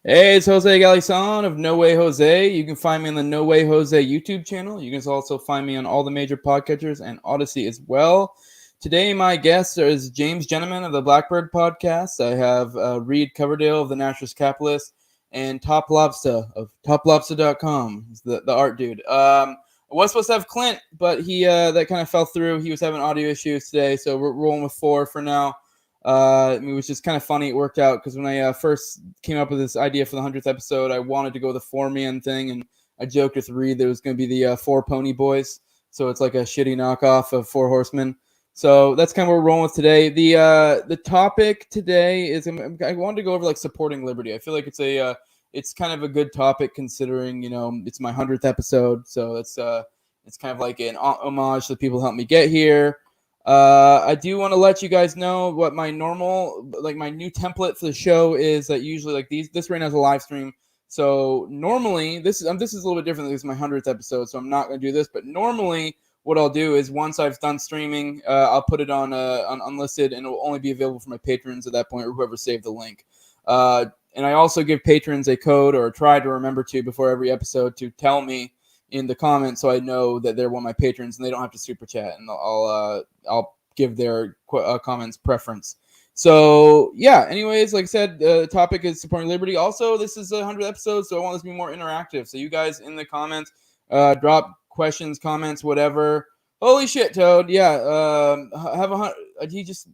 Hey, it's Jose Galison of No Way Jose. You can find me on the No Way Jose YouTube channel. You can also find me on all the major podcatchers and Odyssey as well. Today, my guest is James Jenneman of the Blackbird Podcast. I have Reed Coverdale of the Naturalist Capitalist and TopLobsta of TopLobsta.com. He's the art dude. I was supposed to have Clint, but he that kind of fell through. He was having audio issues today, so we're rolling with 4 for now. It was just kind of funny. It worked out because when I first came up with this idea for the 100th episode, I wanted to go the 4-man thing, and I joked with Reed that it was going to be the 4 Pony Boys. So it's like a shitty knockoff of 4 Horsemen. So that's kind of what we're rolling with today. The topic today is I wanted to go over like supporting liberty. I feel like it's kind of a good topic considering it's my 100th episode, so it's kind of like an homage to the people who helped me get here. I do want to let you guys know what my new template for the show is. That usually this right now is a live stream. So normally this is a little bit different. This is my 100th episode, so I'm not going to do this. But normally what I'll do is once I've done streaming, I'll put it on unlisted, and it will only be available for my patrons at that point or whoever saved the link. And I also give patrons a code, or try to remember to before every episode, to tell me in the comments so I know that they're one of my patrons and they don't have to super chat, and I'll give their comments preference. So yeah, anyways, like I said, the topic is supporting liberty. Also, this is a 100th episode, so I want this to be more interactive. So you guys in the comments, drop questions, comments, whatever. Holy shit, Toad. Yeah, have 100. He just,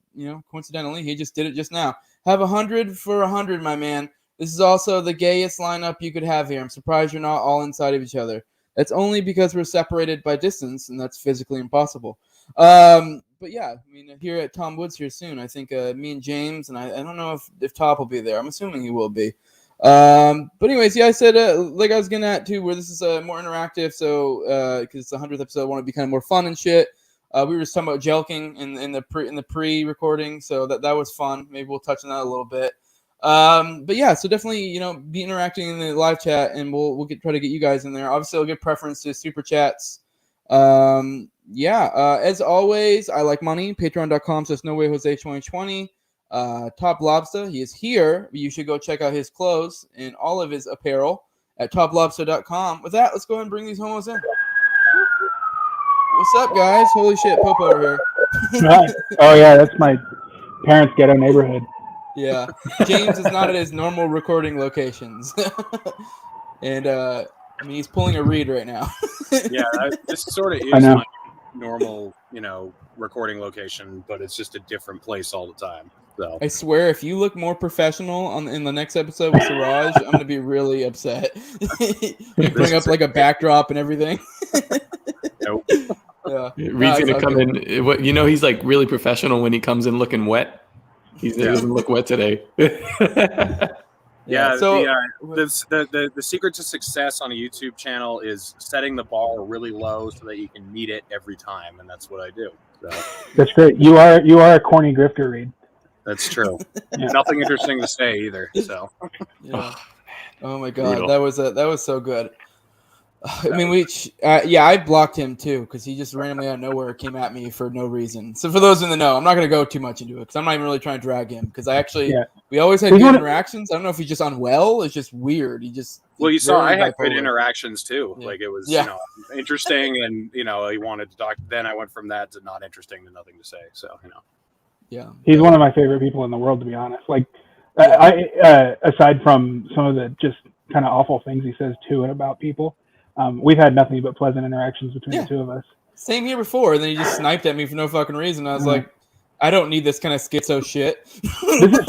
coincidentally, he just did it just now. Have 100 for 100, my man. This is also the gayest lineup you could have here. I'm surprised you're not all inside of each other. That's only because we're separated by distance, and that's physically impossible. But yeah, I mean, here at Tom Woods here soon. I think me and James, and I don't know if Top will be there. I'm assuming he will be. But anyways, yeah, I said like I was getting at too, where this is more interactive. So because it's the 100th episode, I want to be kind of more fun and shit. We were just talking about jelking in the pre-recording, so that was fun. Maybe we'll touch on that a little bit. But yeah, so definitely be interacting in the live chat, and we'll try to get you guys in there. Obviously, I'll give preference to super chats. As always, I like money. Patreon.com says No Way Jose 2020. TopLobsta, he is here. You should go check out his clothes and all of his apparel at TopLobsta.com. With that, let's go ahead and bring these homos in. What's up, guys? Holy shit, Popo over here. Oh yeah, that's my parents' ghetto neighborhood. Yeah, James is not at his normal recording locations, and I mean he's pulling a Reed right now. Yeah, this sort of is my normal, recording location, but it's just a different place all the time. So I swear, if you look more professional in the next episode with Siraj, I'm gonna be really upset. Bring up like a backdrop and everything. Nope. Yeah, Reed's gonna come in. He's like really professional when he comes in looking wet. He doesn't look wet today. Yeah. So the secret to success on a YouTube channel is setting the bar really low so that you can meet it every time, and that's what I do. So. That's great. You are a corny grifter, Reed. That's true. Yeah. Nothing interesting to say either. So. Yeah. Oh my god, brutal. that was so good. I mean, I blocked him too because he just randomly out of nowhere came at me for no reason. So for those in the know, I'm not going to go too much into it because I'm not even really trying to drag him because we always had good interactions. I don't know if he's just unwell. It's just weird. You saw I had good interactions too. Yeah. Like it was interesting, and he wanted to talk. Then I went from that to not interesting to nothing to say. So yeah, he's one of my favorite people in the world, to be honest. Like I aside from some of the just kind of awful things he says to and about people. We've had nothing but pleasant interactions between the two of us. Same here before, and then he just sniped at me for no fucking reason. I was like, I don't need this kind of schizo shit.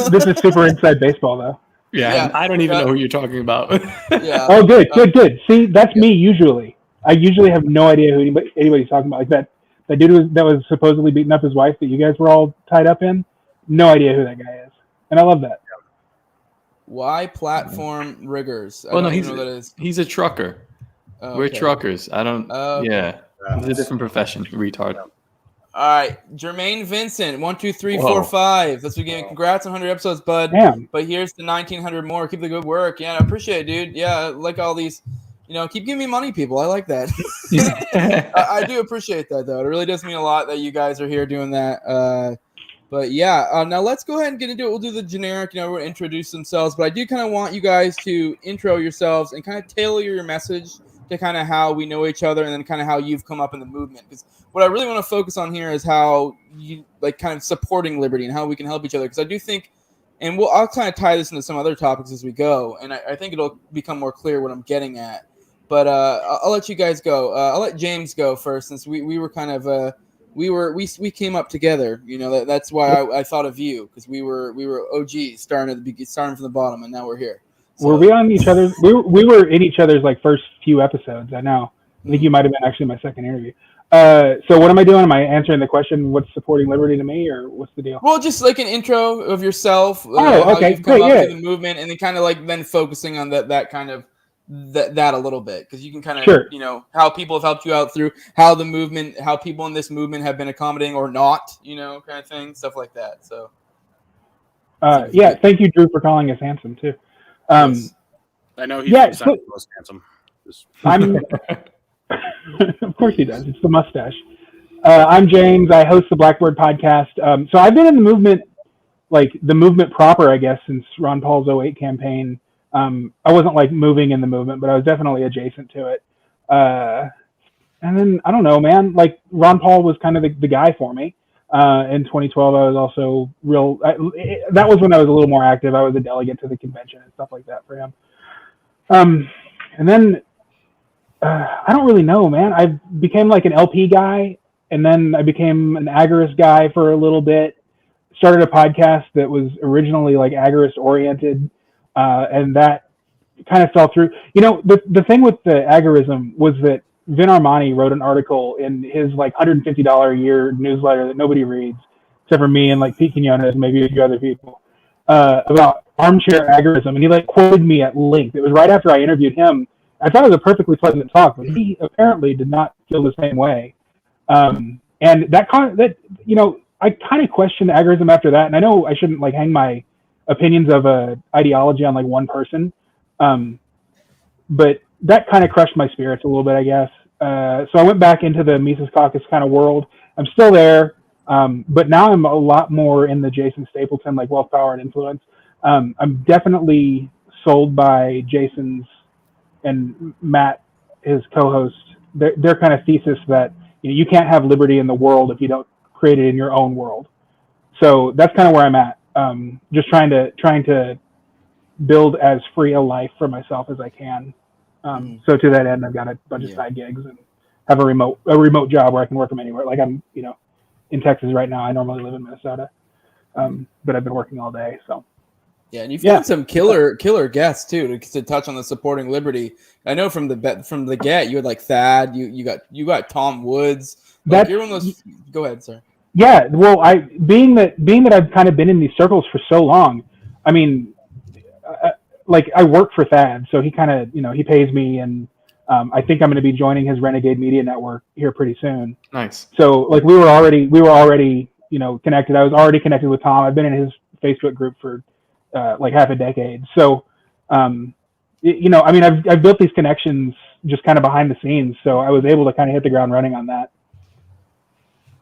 This is super inside baseball, though. Yeah. I don't even know who you're talking about. Yeah. Oh, good. See, that's me usually. I usually have no idea who anybody's talking about. Like that dude that was supposedly beating up his wife that you guys were all tied up in. No idea who that guy is, and I love that. Why platform riggers? Well, no, he's a trucker. Oh, we're truckers. I don't. Yeah, it's a different profession. Retard. All right, Jermaine Vincent, 1, 2, 3, 4, 5. Let's begin. Congrats on 100 episodes, bud. Damn. But here's the 1,900 more. Keep the good work. Yeah, I appreciate it, dude. Yeah, like all these. Keep giving me money, people. I like that. I do appreciate that, though. It really does mean a lot that you guys are here doing that. But yeah, now let's go ahead and get into it. We'll do the generic, we'll introduce themselves, but I do kind of want you guys to intro yourselves and kind of tailor your message to kind of how we know each other and then kind of how you've come up in the movement. Because what I really want to focus on here is how you like kind of supporting liberty and how we can help each other. Because I do think, and I'll kind of tie this into some other topics as we go, and I think it'll become more clear what I'm getting at. But I'll let you guys go. I'll let James go first, since we were kind of we came up together. That's why I thought of you, because we were OGs starting from the bottom, and now we're here. So, were we on each other's? We were in each other's like first few episodes. I know. I think you might have been actually my second interview. So what am I doing? Am I answering the question, what's supporting liberty to me, or what's the deal? Well, just like an intro of yourself. Oh, okay, how you've come great, up through the movement, and then kind of like then focusing on that kind of that a little bit, because you can kind of sure. How people have helped you out through how people in this movement have been accommodating or not, kind of thing, stuff like that. So yeah, thank you, Drew, for calling us handsome too. Yes. I know he's the most handsome. I'm of course he does. It's the mustache. I'm James. I host the Blackbird podcast. So I've been in the movement, like the movement proper, I guess, since Ron Paul's 2008 campaign. I wasn't like moving in the movement, but I was definitely adjacent to it. And then I don't know, man. Like Ron Paul was kind of the guy for me. In 2012, I was also that was when I was a little more active. I was a delegate to the convention and stuff like that for him. And then I don't really know, man. I became like an LP guy, and then I became an agorist guy for a little bit. Started a podcast that was originally like agorist oriented, and that kind of fell through. The thing with the agorism was that Vin Armani wrote an article in his like $150 a year newsletter that nobody reads, except for me and like Pete Quinones and maybe a few other people, about armchair agorism, and he like quoted me at length. It was right after I interviewed him. I thought it was a perfectly pleasant talk, but he apparently did not feel the same way. And I kind of questioned agorism after that. And I know I shouldn't like hang my opinions of a ideology on like one person, but that kind of crushed my spirits a little bit, I guess. So I went back into the Mises Caucus kind of world. I'm still there, but now I'm a lot more in the Jason Stapleton, like wealth, power, and influence. I'm definitely sold by Jason's and Matt, his co-host, their kind of thesis that you can't have liberty in the world if you don't create it in your own world. So that's kind of where I'm at. Just trying to build as free a life for myself as I can. So to that end, I've got a bunch of side gigs and have a remote job where I can work from anywhere. Like I'm, in Texas right now. I normally live in Minnesota, but I've been working all day. So. Yeah, and you've got some killer guests too to touch on the supporting liberty. I know from the get you had like Thad, you got Tom Woods. Like, you're one of those. Go ahead, sir. Yeah, well, being that I've kind of been in these circles for so long. I mean, like I work for Thad, so he kind of he pays me, and I think I'm going to be joining his Renegade Media Network here pretty soon. Nice. So like we were already connected. I was already connected with Tom. I've been in his Facebook group for like half a decade. So, I mean, I've built these connections just kind of behind the scenes. So I was able to kind of hit the ground running on that.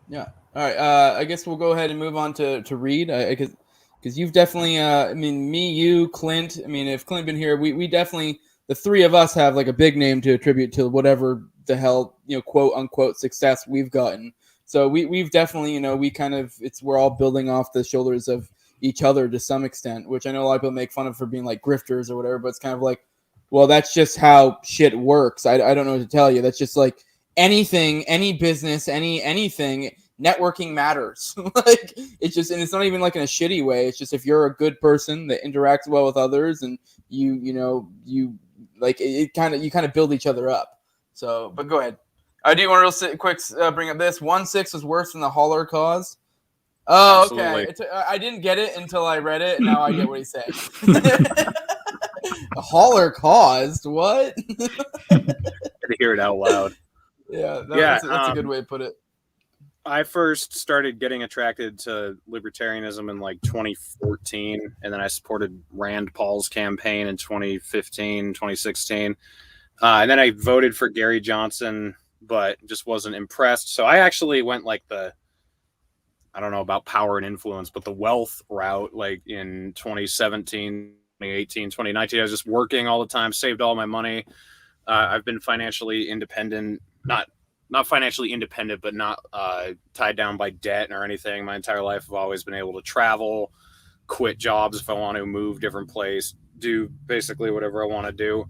Yeah. All right. I guess we'll go ahead and move on to Reed. Because you've definitely, I mean, me, you, Clint. I mean, if Clint been here, we definitely, the three of us have like a big name to attribute to whatever the hell, quote unquote success we've gotten. So we've definitely, we're all building off the shoulders of each other to some extent, which I know a lot of people make fun of for being like grifters or whatever, but it's kind of like, well, that's just how shit works. I don't know what to tell you. That's just like anything, any business, anything, networking matters. Like it's just, and it's not even like in a shitty way. It's just, if you're a good person that interacts well with others and you like it kind of build each other up. So, but go ahead. I do want to real quick bring up this 1-6 was worse than the holler cause. Oh, absolutely. Okay. I didn't get it until I read it, and now I get what he's saying. A holler caused what? I had to hear it out loud. Yeah, that's a good way to put it. I first started getting attracted to libertarianism in like 2014, and then I supported Rand Paul's campaign in 2015, 2016. And then I voted for Gary Johnson, but just wasn't impressed. So I actually went like I don't know about power and influence, but the wealth route, like in 2017, 2018, 2019, I was just working all the time, saved all my money. I've been financially independent, not financially independent, but not tied down by debt or anything. My entire life, I've always been able to travel, quit jobs if I want to, move different place, do basically whatever I want to do.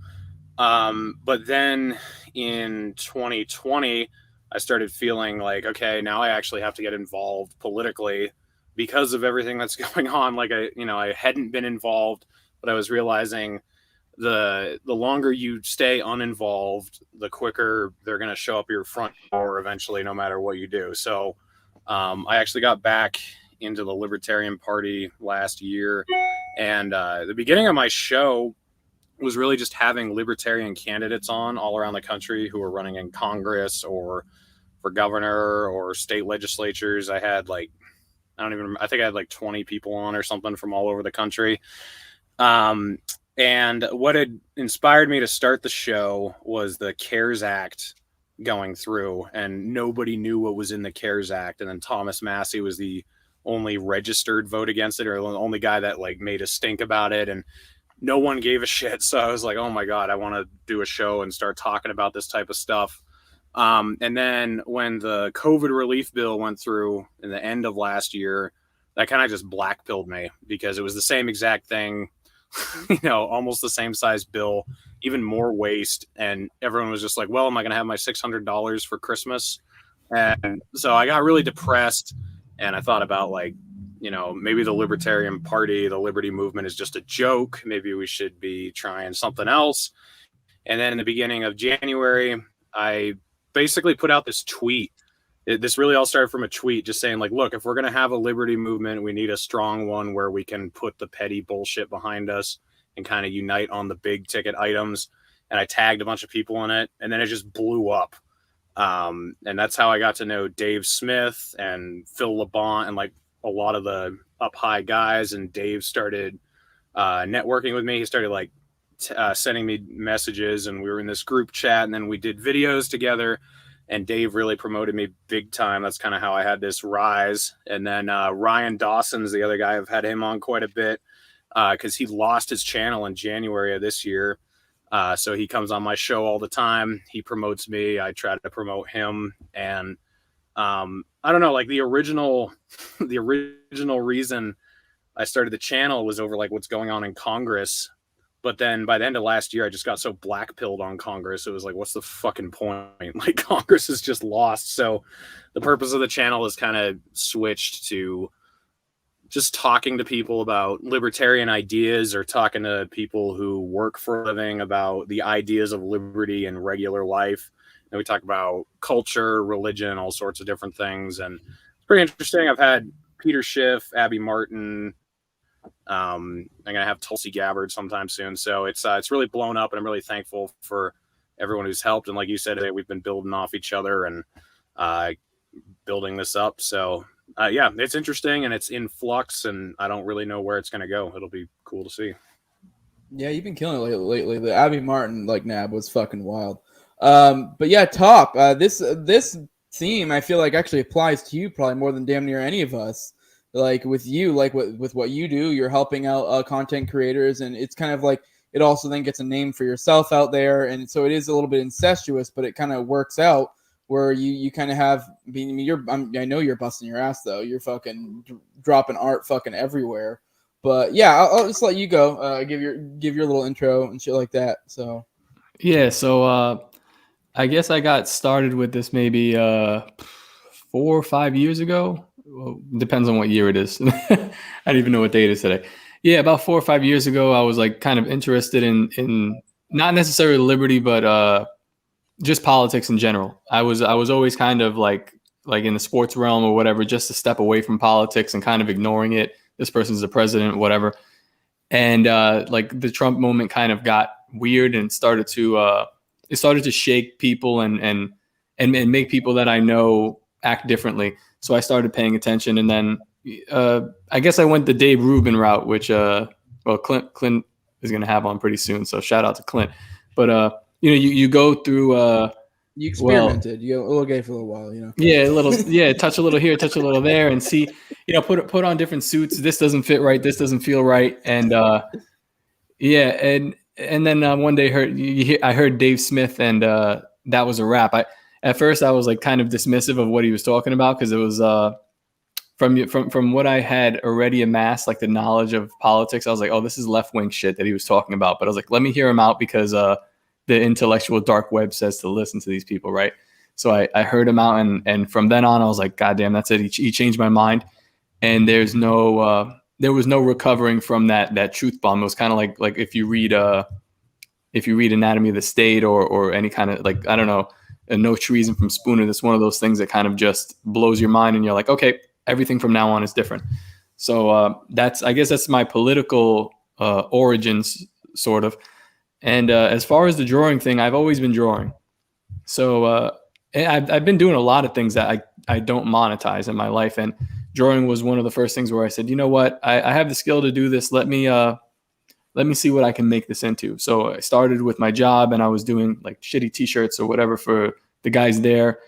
But then in 2020, I started feeling like, okay, now I actually have to get involved politically because of everything that's going on. Like I hadn't been involved, but I was realizing the longer you stay uninvolved, the quicker they're going to show up your front door eventually, no matter what you do. So, I actually got back into the Libertarian Party last year, and the beginning of my show was really just having libertarian candidates on all around the country who were running in Congress or for governor or state legislatures. I had I think I had like 20 people on or something from all over the country. And what had inspired me to start the show was the CARES Act going through, and nobody knew what was in the CARES Act. And then Thomas Massey was the only registered vote against it, or the only guy that like made a stink about it. And no one gave a shit. So I was like, oh my God, I want to do a show and start talking about this type of stuff. And then when the COVID relief bill went through in the end of last year, that kind of just blackpilled me because it was the same exact thing, almost the same size bill, even more waste. And everyone was just like, well, am I going to have my $600 for Christmas? And so I got really depressed, and I thought about maybe the Libertarian Party, the Liberty Movement is just a joke. Maybe we should be trying something else. And then in the beginning of January, I basically put out this tweet. This really all started from a tweet just saying, look, if we're going to have a liberty movement, we need a strong one where we can put the petty bullshit behind us and kind of unite on the big ticket items. And I tagged a bunch of people in it, and then it just blew up. And that's how I got to know Dave Smith and Phil LeBon and a lot of the up high guys. And Dave started networking with me. He started sending me messages, and we were in this group chat, and then we did videos together, and Dave really promoted me big time. That's kind of how I had this rise. And then Ryan Dawson's the other guy. I've had him on quite a bit because he lost his channel in January of this year. So he comes on my show all the time. He promotes me. I try to promote him. And I don't know, the original reason I started the channel was over what's going on in Congress. But then by the end of last year, I just got so blackpilled on Congress. It was what's the fucking point? Congress is just lost. So the purpose of the channel is kind of switched to just talking to people about libertarian ideas, or talking to people who work for a living about the ideas of liberty in regular life. And we talk about culture, religion, all sorts of different things. And it's pretty interesting. I've had Peter Schiff, Abby Martin. I'm going to have Tulsi Gabbard sometime soon. So it's really blown up, and I'm really thankful for everyone who's helped. And like you said, we've been building off each other and building this up. So yeah, it's interesting, and it's in flux, and I don't really know where it's going to go. It'll be cool to see. Yeah, you've been killing it lately. The Abby Martin nab was fucking wild. But yeah, Top, this theme I feel actually applies to you probably more than damn near any of us. With you, with what you do, you're helping out content creators, and it's kind of it also then gets a name for yourself out there, and so it is a little bit incestuous, but it kind of works out where you kind of have. I know you're busting your ass though. You're fucking dropping art fucking everywhere. But yeah, I'll just let you go. Give your little intro and shit like that. So yeah, so I guess I got started with this maybe 4 or 5 years ago. Well, depends on what year it is. I don't even know what day it is today. Yeah, about 4 or 5 years ago, I was kind of interested in not necessarily liberty, but just politics in general. I was always kind of like in the sports realm or whatever, just to step away from politics and kind of ignoring it. This person's the president, whatever. And the Trump moment kind of got weird and started to shake people and make people that I know act differently. So I started paying attention, and then I guess I went the Dave Rubin route, which Clint is going to have on pretty soon. So shout out to Clint. But you go through You experimented. You got a little gay for a little while, you know. Yeah, a little. Yeah, touch a little here, touch a little there, and see. Put on different suits. This doesn't fit right. This doesn't feel right. And yeah, and then one day I heard Dave Smith, and that was a wrap. At first I was like kind of dismissive of what he was talking about because it was from what I had already amassed, like the knowledge of politics. I was like, oh, this is left wing shit that he was talking about. But I was like, let me hear him out because the intellectual dark web says to listen to these people, right? So I heard him out, and from then on, I was like, God damn, that's it. He changed my mind, and there was no recovering from that truth bomb. It was kind of like if you read Anatomy of the State or any kind of, like, I don't know, No Treason from Spooner. That's one of those things that kind of just blows your mind, and you're like, okay, everything from now on is different. So I guess that's my political origins, sort of. And as far as the drawing thing, I've always been drawing. So I've been doing a lot of things that I don't monetize in my life, and drawing was one of the first things where I said, you know what, I have the skill to do this. Let me see what I can make this into. So I started with my job, and I was doing like shitty t-shirts or whatever for the guys there.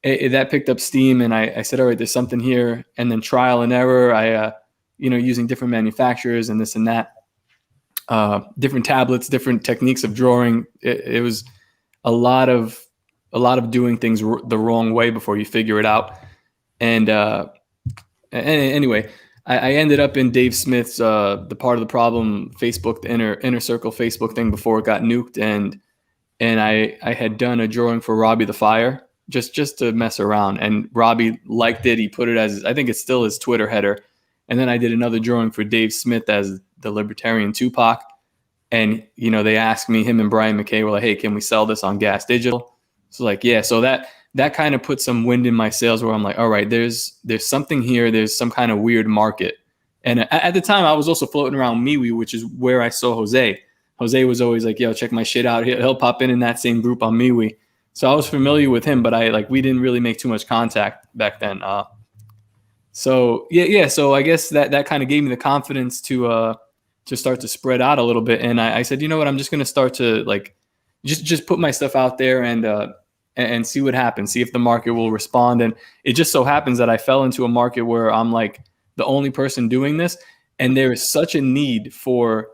That picked up steam, and I said, all right, there's something here. And then trial and error, using different manufacturers and this and that, different tablets, different techniques of drawing. It was a lot of doing things the wrong way before you figure it out. And anyway, I ended up in Dave Smith's the Part of the Problem Facebook, the inner circle Facebook thing before it got nuked, and I had done a drawing for Robbie the Fire just to mess around, and Robbie liked it. He put it as, I think it's still his Twitter header, and then I did another drawing for Dave Smith as the Libertarian Tupac, and they asked me, him and Brian McKay were like, hey, can we sell this on Gas Digital? So like, yeah, so that kind of put some wind in my sails where I'm like, all right, there's something here. There's some kind of weird market. And at the time I was also floating around MeWe, which is where I saw Jose. Jose was always like, yo, check my shit out. He'll pop in that same group on MeWe. So I was familiar with him, but we didn't really make too much contact back then. So yeah. So I guess that kind of gave me the confidence to start to spread out a little bit. And I said, you know what, I'm just going to start to just put my stuff out there and see what happens, see if the market will respond. And it just so happens that I fell into a market where I'm like the only person doing this. And there is such a need for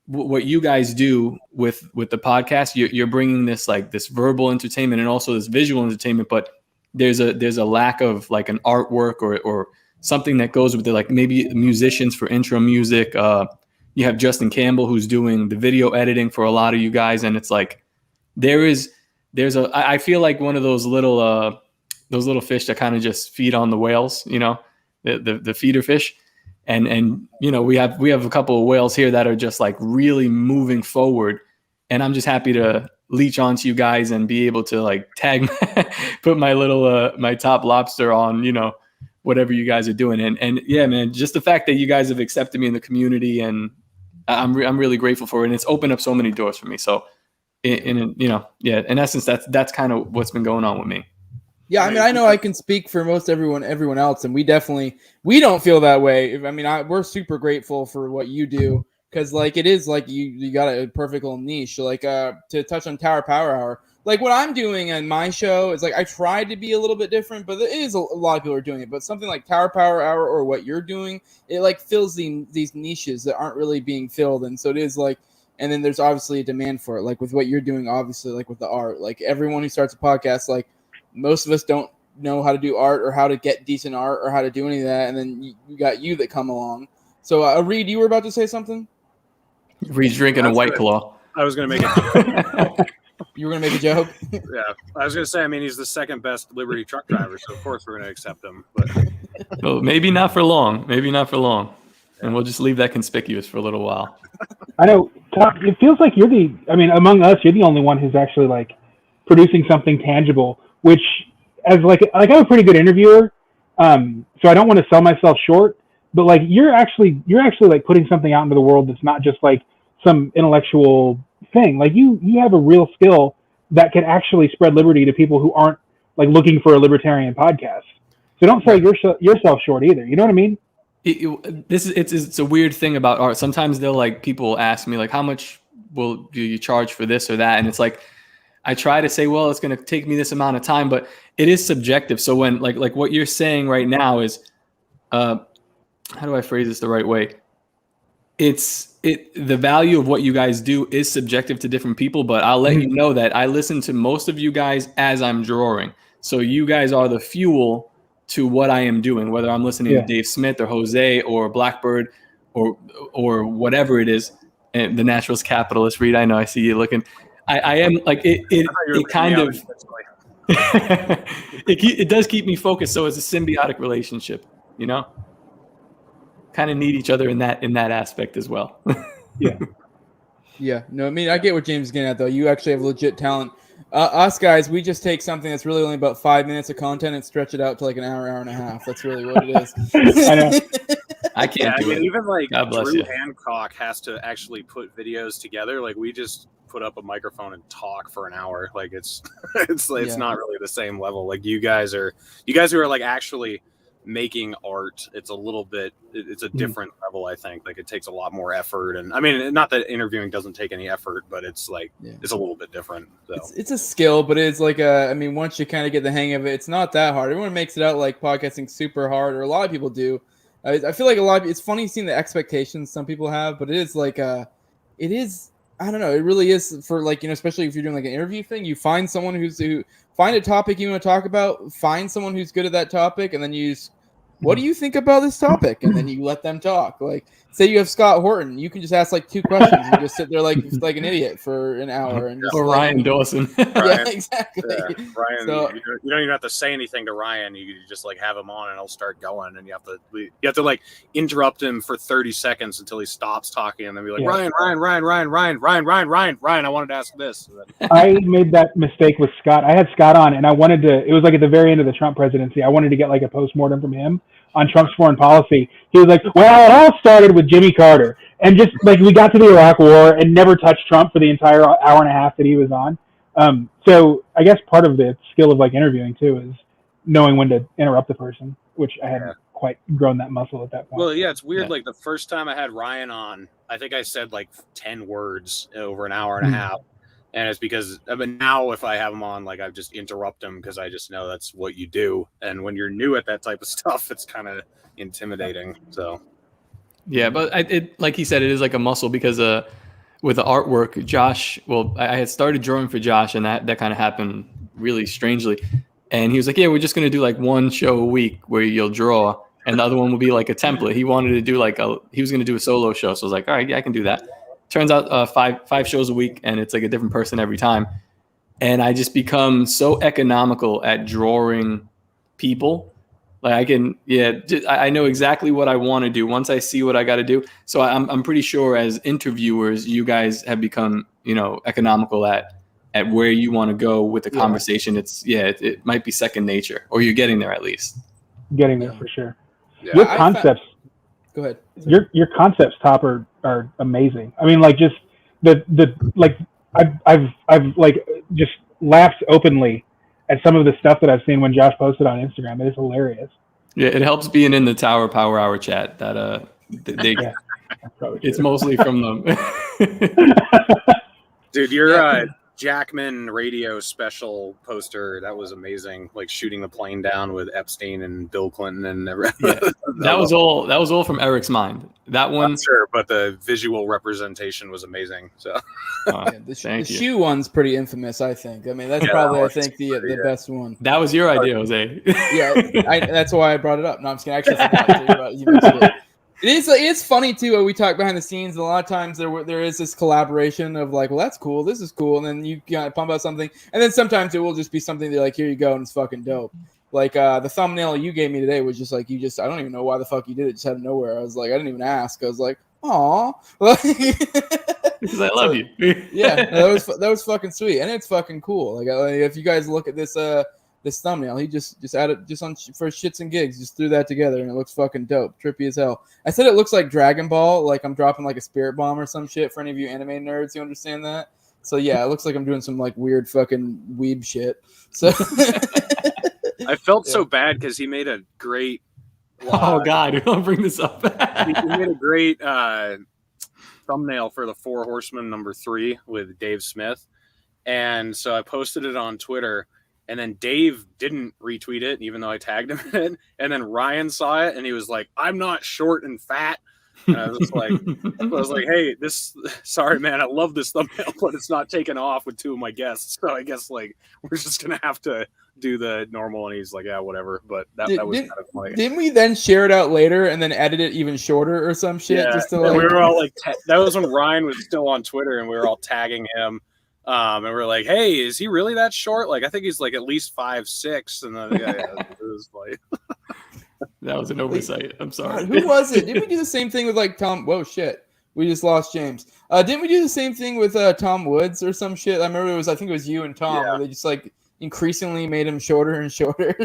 what you guys do with the podcast. You're bringing this this verbal entertainment and also this visual entertainment, but there's a lack of like an artwork or something that goes with it. Like maybe musicians for intro music. You have Justin Campbell, who's doing the video editing for a lot of you guys. And it's like, I feel like one of those little fish that kind of just feed on the whales, the feeder fish. And we have a couple of whales here that are just like really moving forward. And I'm just happy to leech onto you guys and be able to like tag, put my little, my TopLobsta on, whatever you guys are doing. And yeah, man, just the fact that you guys have accepted me in the community, and I'm really grateful for it. And it's opened up so many doors for me. So in essence, that's kind of what's been going on with me. Yeah, I mean, I know I can speak for most everyone else, and we don't feel that way. I mean, we're super grateful for what you do, because like it is like you got a perfect little niche. Like to touch on Tower Power Hour, like what I'm doing on my show is like I tried to be a little bit different, but it is a lot of people are doing it. But something like Tower Power Hour or what you're doing, it like fills these niches that aren't really being filled, and so it is like. And then there's obviously a demand for it, like with what you're doing, obviously, like with the art. Like everyone who starts a podcast, like most of us don't know how to do art or how to get decent art or how to do any of that. And then you got you that come along. So, Reed, you were about to say something? Reed's drinking a White Claw. I was going to make it. You were going to make a joke? Yeah. I was going to say, I mean, he's the second best Liberty truck driver, so of course we're going to accept him. But well, maybe not for long. And we'll just leave that conspicuous for a little while. I know. It feels like among us, you're the only one who's actually like producing something tangible, which as like I'm a pretty good interviewer. So I don't want to sell myself short, but like you're actually like putting something out into the world that's not just like some intellectual thing. Like you have a real skill that can actually spread liberty to people who aren't like looking for a libertarian podcast. So don't sell yourself short either. You know what I mean? It's a weird thing about art. Sometimes people ask me like, how much do you charge for this or that? And it's like, I try to say, well, it's going to take me this amount of time, but it is subjective. So when like what you're saying right now is, how do I phrase this the right way? The value of what you guys do is subjective to different people, but I'll let you know that I listen to most of you guys as I'm drawing. So you guys are the fuel to what I am doing, whether I'm listening to Dave Smith or Jose or Blackbird or whatever it is. And the Naturalist Capitalist, Reed, I know, I see you looking. I am like it kind of it does keep me focused. So it's a symbiotic relationship, you know, kind of need each other in that aspect as well. Yeah. No, I mean, I get what James is getting at, though. You actually have legit talent. Us guys, we just take something that's really only about 5 minutes of content and stretch it out to like an hour and a half. That's really what it is. I know. I can't do it. Even like God bless Drew you. Hancock has to actually put videos together. Like we just put up a microphone and talk for an hour. Like it's not really the same level. Like you guys who are like actually making art, it's a different level. I think like it takes a lot more effort, and I mean, not that interviewing doesn't take any effort, but it's like it's a little bit different. So it's a skill, but it's like I mean, once you kind of get the hang of it, it's not that hard. Everyone makes it out like podcasting super hard, or a lot of people do. I feel like it's funny seeing the expectations some people have, but it is like it is. I don't know. It really is for like, you know, especially if you're doing like an interview thing, you find someone who find a topic you want to talk about, find someone who's good at that topic, and then what do you think about this topic? And then you let them talk. Like, say you have Scott Horton, you can just ask like 2 questions and just sit there like an idiot for an hour. And just, or Ryan Dawson. Yeah, exactly. Yeah, Ryan, So, you don't even have to say anything to Ryan. You just like have him on and he'll start going, and you have to like interrupt him for 30 seconds until he stops talking, and then be like, Ryan, I wanted to ask this. I made that mistake with Scott. I had Scott on, and it was like at the very end of the Trump presidency. I wanted to get like a postmortem from him on Trump's foreign policy. He was like, well, it all started with Jimmy Carter. And just like we got to the Iraq War and never touched Trump for the entire hour and a half that he was on. So I guess part of the skill of like interviewing too is knowing when to interrupt the person, which I hadn't quite grown that muscle at that point. Well, yeah, it's weird. Like the first time I had Ryan on, I think I said like 10 words over an hour and a half. And it's because, I mean, now if I have him on, like I just interrupt him because I just know that's what you do. And when you're new at that type of stuff, it's kind of intimidating. So, yeah, but it like he said, it is like a muscle because with the artwork, Josh, I had started drawing for Josh, and that kind of happened really strangely. And he was like, yeah, we're just going to do like one show a week where you'll draw, and the other one will be like a template. He wanted to do he was going to do a solo show. So I was like, all right, yeah, I can do that. Turns out 5 shows a week, and it's like a different person every time. And I just become so economical at drawing people. Like I know exactly what I want to do once I see what I got to do. So I'm pretty sure as interviewers, you guys have become, you know, economical at where you want to go with the conversation. It might be second nature, or you're getting there at least. Getting there for sure. Yeah, Your concepts. Go ahead. Your concepts, Top, are amazing. I mean, like just the like I've like just laughed openly at some of the stuff that I've seen when Josh posted on Instagram. It is hilarious. Yeah, it helps being in the Tower Power Hour chat. That it's mostly from them. Dude, your Jackman radio special poster, that was amazing. Like shooting the plane down with Epstein and Bill Clinton and everything. That was all from Eric's mind. That one, I'm sure, but the visual representation was amazing. So the shoe one's pretty infamous, I think. I mean, that's probably the best one. That was your idea, Jose. Yeah, that's why I brought it up. No, I'm just kidding. I actually forgot to you mentioned it. It's funny too. We talk behind the scenes. A lot of times there is this collaboration of like, well, that's cool. This is cool, and then you kind of pump out something, and then sometimes it will just be something that like, here you go, and it's fucking dope. Like the thumbnail you gave me today was just like I don't even know why the fuck you did it. Just out of nowhere. I was like, I didn't even ask. I was like, aw, because I love you. Yeah, that was fucking sweet, and it's fucking cool. Like if you guys look at this this thumbnail, he just added just on for shits and gigs, just threw that together, and it looks fucking dope, trippy as hell. I said it looks like Dragon Ball, like I'm dropping like a spirit bomb or some shit. For any of you anime nerds who understand that, so yeah, it looks like I'm doing some like weird fucking weeb shit. So I felt so bad because he made a great. Oh God, don't bring this up. He made a great thumbnail for the 4 Horsemen #3 with Dave Smith. And so I posted it on Twitter, and then Dave didn't retweet it, even though I tagged him in it. And then Ryan saw it, and he was like, "I'm not short and fat." And I was like, "Hey, sorry, man, I love this thumbnail, but it's not taken off with two of my guests. So I guess like we're just gonna have to do the normal." And he's like, "Yeah, whatever." But that was kind of funny. Didn't we then share it out later and then edit it even shorter or some shit? Yeah, just to like... we were all like, that was when Ryan was still on Twitter, and we were all tagging him. And we're like, "Hey, is he really that short? Like, I think he's like at least 5'6". And then it was like, that was an oversight. I'm sorry. God, who was it? Didn't we do the same thing with like Tom? Whoa, shit! We just lost James. Didn't we do the same thing with Tom Woods or some shit? I remember I think it was you and Tom, where they just like increasingly made him shorter and shorter.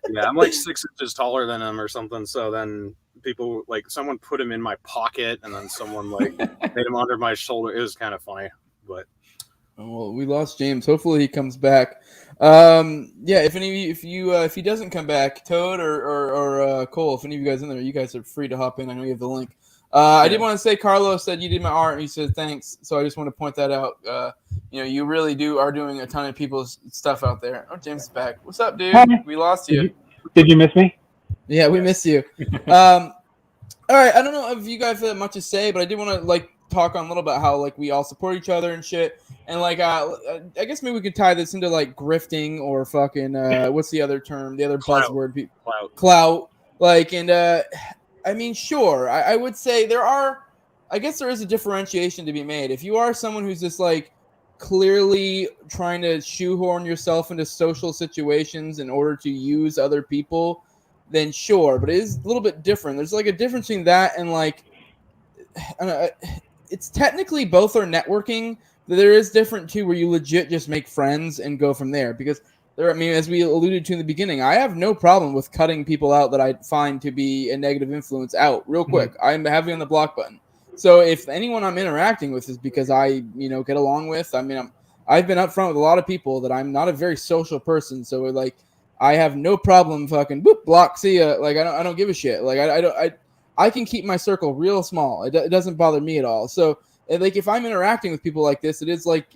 Yeah, I'm like 6 inches taller than him or something. So then people like someone put him in my pocket, and then someone like made him under my shoulder. It was kind of funny, but. Well, we lost James. Hopefully he comes back. Yeah, if he doesn't come back, Toad or Cole, if any of you guys in there, you guys are free to hop in. I know you have the link. I did want to say Carlos said you did my art, and he said thanks. So I just want to point that out. You really are doing a ton of people's stuff out there. Oh, James is back. What's up, dude? Hi. We lost you. Did you miss me? Yeah, we missed you. All right, I don't know if you guys have much to say, but I did want to like talk on a little about how like we all support each other and shit. And like I guess maybe we could tie this into like grifting or fucking what's the other term? The other buzzword? Clout. Like, and I mean, sure. I would say I guess there is a differentiation to be made. If you are someone who's just like clearly trying to shoehorn yourself into social situations in order to use other people, then sure. But it is a little bit different. There's like a difference between that and like, it's technically both are networking. There is different too, where you legit just make friends and go from there. Because as we alluded to in the beginning, I have no problem with cutting people out that I find to be a negative influence out real quick. I'm heavy on the block button. So if anyone I'm interacting with is because I, get along with, I've been upfront with a lot of people that I'm not a very social person. So like, I have no problem fucking boop, block, see ya. Like I don't give a shit. Like I can keep my circle real small. It doesn't bother me at all. So like if I'm interacting with people like this, it is like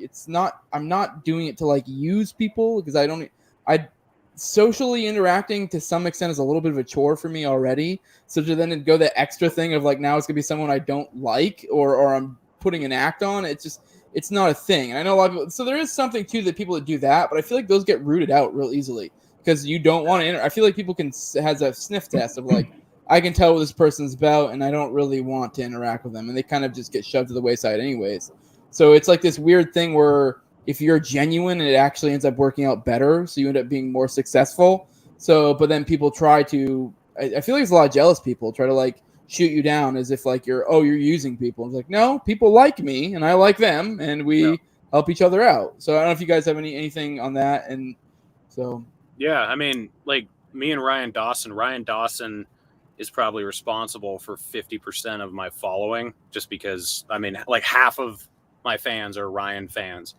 I'm not doing it to like use people because I socially interacting to some extent is a little bit of a chore for me already. So to then go the extra thing of like now it's gonna be someone I don't like or I'm putting an act on, it's not a thing. And I know a lot of people, so there is something too that people that do that, but I feel like those get rooted out real easily because you don't want to I feel like people has a sniff test of like I can tell what this person's about, and I don't really want to interact with them, and they kind of just get shoved to the wayside anyways. So it's like this weird thing where if you're genuine, it actually ends up working out better, so you end up being more successful. So, but then people try to, I feel like there's a lot of jealous people try to like shoot you down as if like you're using people. It's like, no, people like me, and I like them, and we help each other out. So I don't know if you guys have anything on that, and so. Yeah, I mean, like me and Ryan Dawson is probably responsible for 50% of my following just because, I mean, like half of my fans are Ryan fans.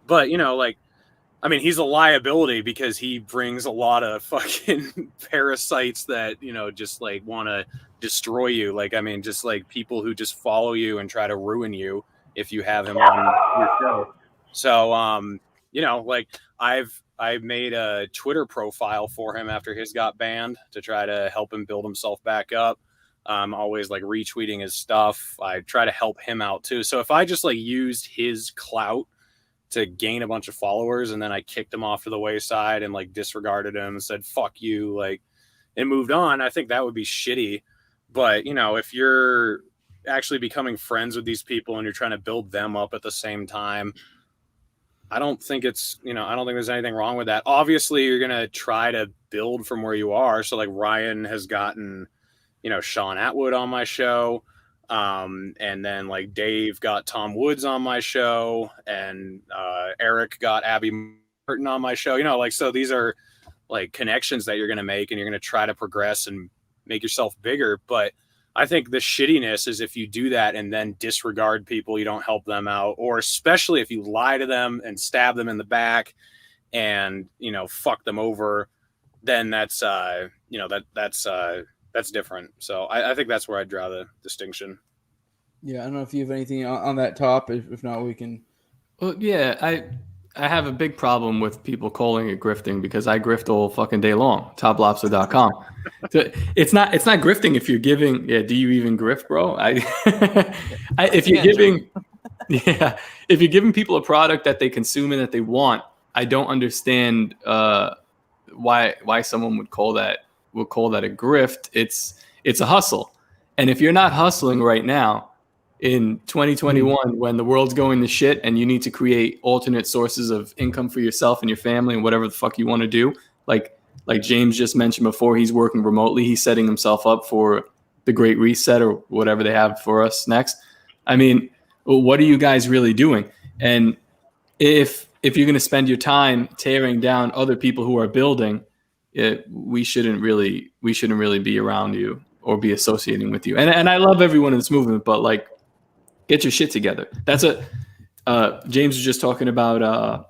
But, he's a liability because he brings a lot of fucking parasites that, just like want to destroy you. Like, I mean, just like people who just follow you and try to ruin you if you have him on your show. So, like I've made a Twitter profile for him after his got banned to try to help him build himself back up. I'm always like retweeting his stuff. I try to help him out too. So if I just like used his clout to gain a bunch of followers and then I kicked him off to the wayside and like disregarded him and said, fuck you, like, and moved on, I think that would be shitty. But, if you're actually becoming friends with these people and you're trying to build them up at the same time, I don't think there's anything wrong with that. Obviously, you're going to try to build from where you are. So like Ryan has gotten, Sean Atwood on my show. And then like Dave got Tom Woods on my show and Eric got Abby Martin on my show, so these are like connections that you're going to make and you're going to try to progress and make yourself bigger. But I think the shittiness is if you do that and then disregard people, you don't help them out, or especially if you lie to them and stab them in the back and, fuck them over, then that's different. So I think that's where I draw the distinction. Yeah, I don't know if you have anything on that top. If not, we can Well, yeah, I have a big problem with people calling it grifting because I grift all fucking day long. TopLobsta.com. So it's not grifting if you're giving. Yeah, do you even grift, bro? If you're giving, yeah, if you're giving people a product that they consume and that they want, I don't understand why someone would call that a grift. It's a hustle, and if you're not hustling right now in 2021 when the world's going to shit and you need to create alternate sources of income for yourself and your family and whatever the fuck you want to do, like James just mentioned before, he's working remotely, he's setting himself up for the great reset or whatever they have for us next. I mean, what are you guys really doing? And if you're going to spend your time tearing down other people who are building, we shouldn't really be around you or be associating with you. And I love everyone in this movement, but like, get your shit together. That's James was just talking about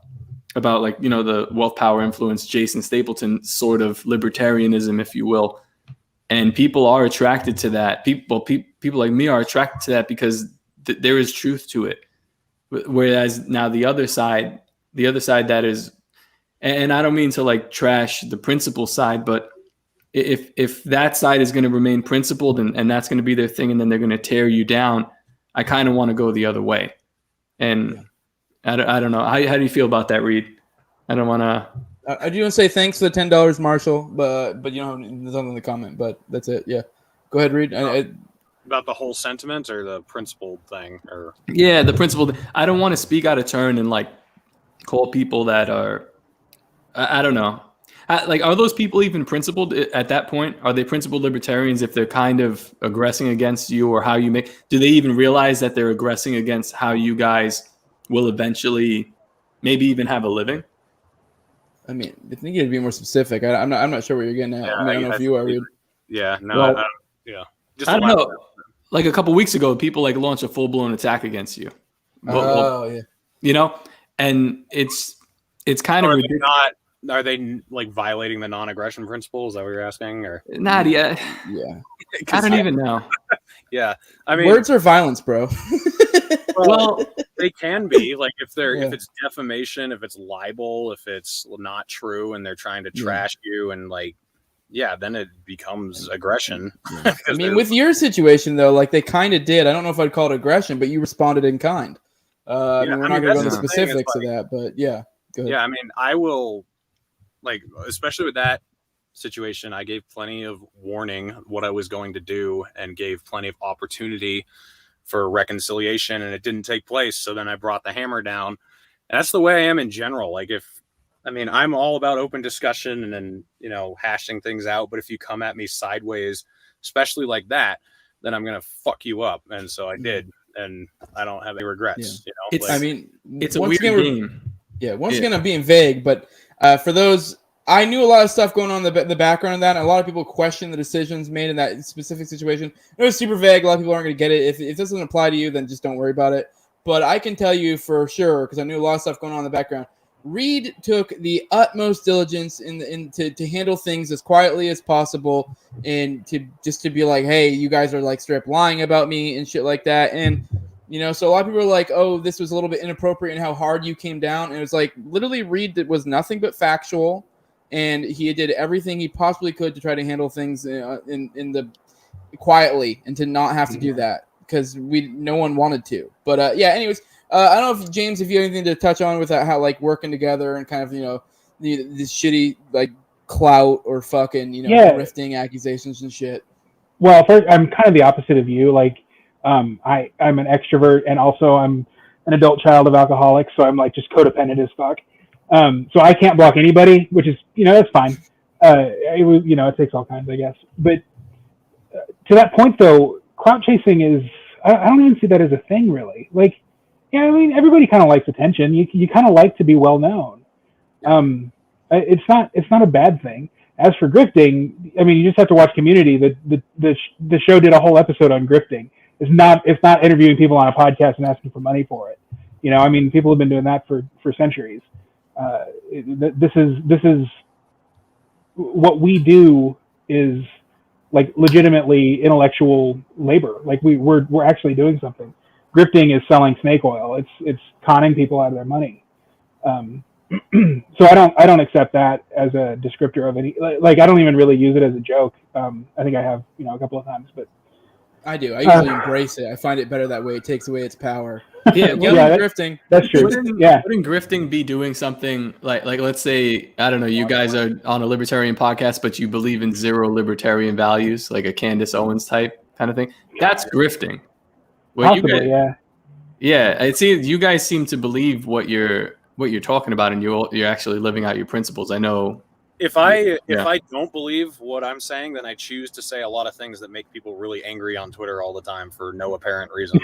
like, you know, the wealth, power, influence, Jason Stapleton sort of libertarianism, if you will. And people are attracted to that. People like me are attracted to that because there is truth to it. Whereas now the other side that is, and I don't mean to like trash the principle side, but if that side is going to remain principled and that's going to be their thing, and then they're going to tear you down, I kind of want to go the other way. And I don't know. How do you feel about that, Reed? I don't want to. I do want to say thanks for the $10, Marshall, but you don't have nothing in the comment, but that's it. Yeah. Go ahead, Reed. About the whole sentiment or the principled thing? Or yeah, the principled. I don't want to speak out of turn and like call people that are, I don't know. Like, are those people even principled at that point? Are they principled libertarians if they're kind of aggressing against you or how you make? Do they even realize that they're aggressing against how you guys will eventually maybe even have a living? I mean, I think you'd be more specific. I'm not sure what you're getting at. Yeah, I don't know if you are, Reed. Yeah, no, Well, yeah. Just I don't know. Like a couple weeks ago, people like launched a full blown attack against you. Yeah. You know, and it's kind of ridiculous. Are they like violating the non-aggression principle? Is that what you're asking? Or not yet? Yeah. I don't even know. Yeah, I mean, words are violence, bro. well, they can be like if it's defamation, if it's libel, if it's not true, and they're trying to trash you, and like, then it becomes aggression. Yeah. I mean, with your situation though, like they kind of did. I don't know if I'd call it aggression, but you responded in kind. I mean, we're not going to go into the specifics of that, but yeah. Go ahead. Yeah, I mean, I will. Like, especially with that situation, I gave plenty of warning what I was going to do and gave plenty of opportunity for reconciliation, and it didn't take place. So then I brought the hammer down. And that's the way I am in general. Like, I'm all about open discussion and you know, hashing things out. But if you come at me sideways, especially like that, then I'm going to fuck you up. And so I did. And I don't have any regrets. You know, it's a weird game. Yeah. Once again, I'm being vague, but for those, I knew a lot of stuff going on in the background of that, and a lot of people question the decisions made in that specific situation. It was super vague. A lot of people aren't going to get it. If this doesn't apply to you, then just don't worry about it. But I can tell you for sure, because I knew a lot of stuff going on in the background, Reed took the utmost diligence to handle things as quietly as possible, and to be like, hey, you guys are like straight up lying about me and shit like that. And you know, so a lot of people were like, oh, this was a little bit inappropriate in how hard you came down. And it was like, literally, Reed was nothing but factual. And he did everything he possibly could to try to handle things in the quietly and to not have to do that because no one wanted to. But anyways, I don't know if James, if you have anything to touch on with that, how like working together and kind of, you know, this shitty like clout or fucking, you know, grifting accusations and shit. Well, first, I'm kind of the opposite of you. Like, I'm an extrovert, and also I'm an adult child of alcoholics, so I'm like just codependent as fuck. So I can't block anybody, which is, you know, that's fine. It takes all kinds, I guess. But to that point, though, clout chasing is, I don't even see that as a thing, really. Like, yeah, I mean, everybody kind of likes attention. You kind of like to be well known. It's not a bad thing. As for grifting, I mean, you just have to watch Community. The show did a whole episode on grifting. It's not interviewing people on a podcast and asking for money for it. You know, I mean, people have been doing that for centuries. This is what we do is like legitimately intellectual labor. Like we're actually doing something. grifting is selling snake oil. It's conning people out of their money. So I don't accept that as a descriptor of any. Like I don't even really use it as a joke. I think I have a couple of times, but I do. I usually embrace it. I find it better that way. It takes away its power. Yeah, Grifting. That's true. Wouldn't grifting be doing something like let's say, I don't know, you guys are on a libertarian podcast, but you believe in zero libertarian values, like a Candace Owens type kind of thing? That's grifting. Possibly, yeah. Yeah, I see. You guys seem to believe what you're talking about, and you're actually living out your principles. I know. If I don't believe what I'm saying, then I choose to say a lot of things that make people really angry on Twitter all the time for no apparent reason.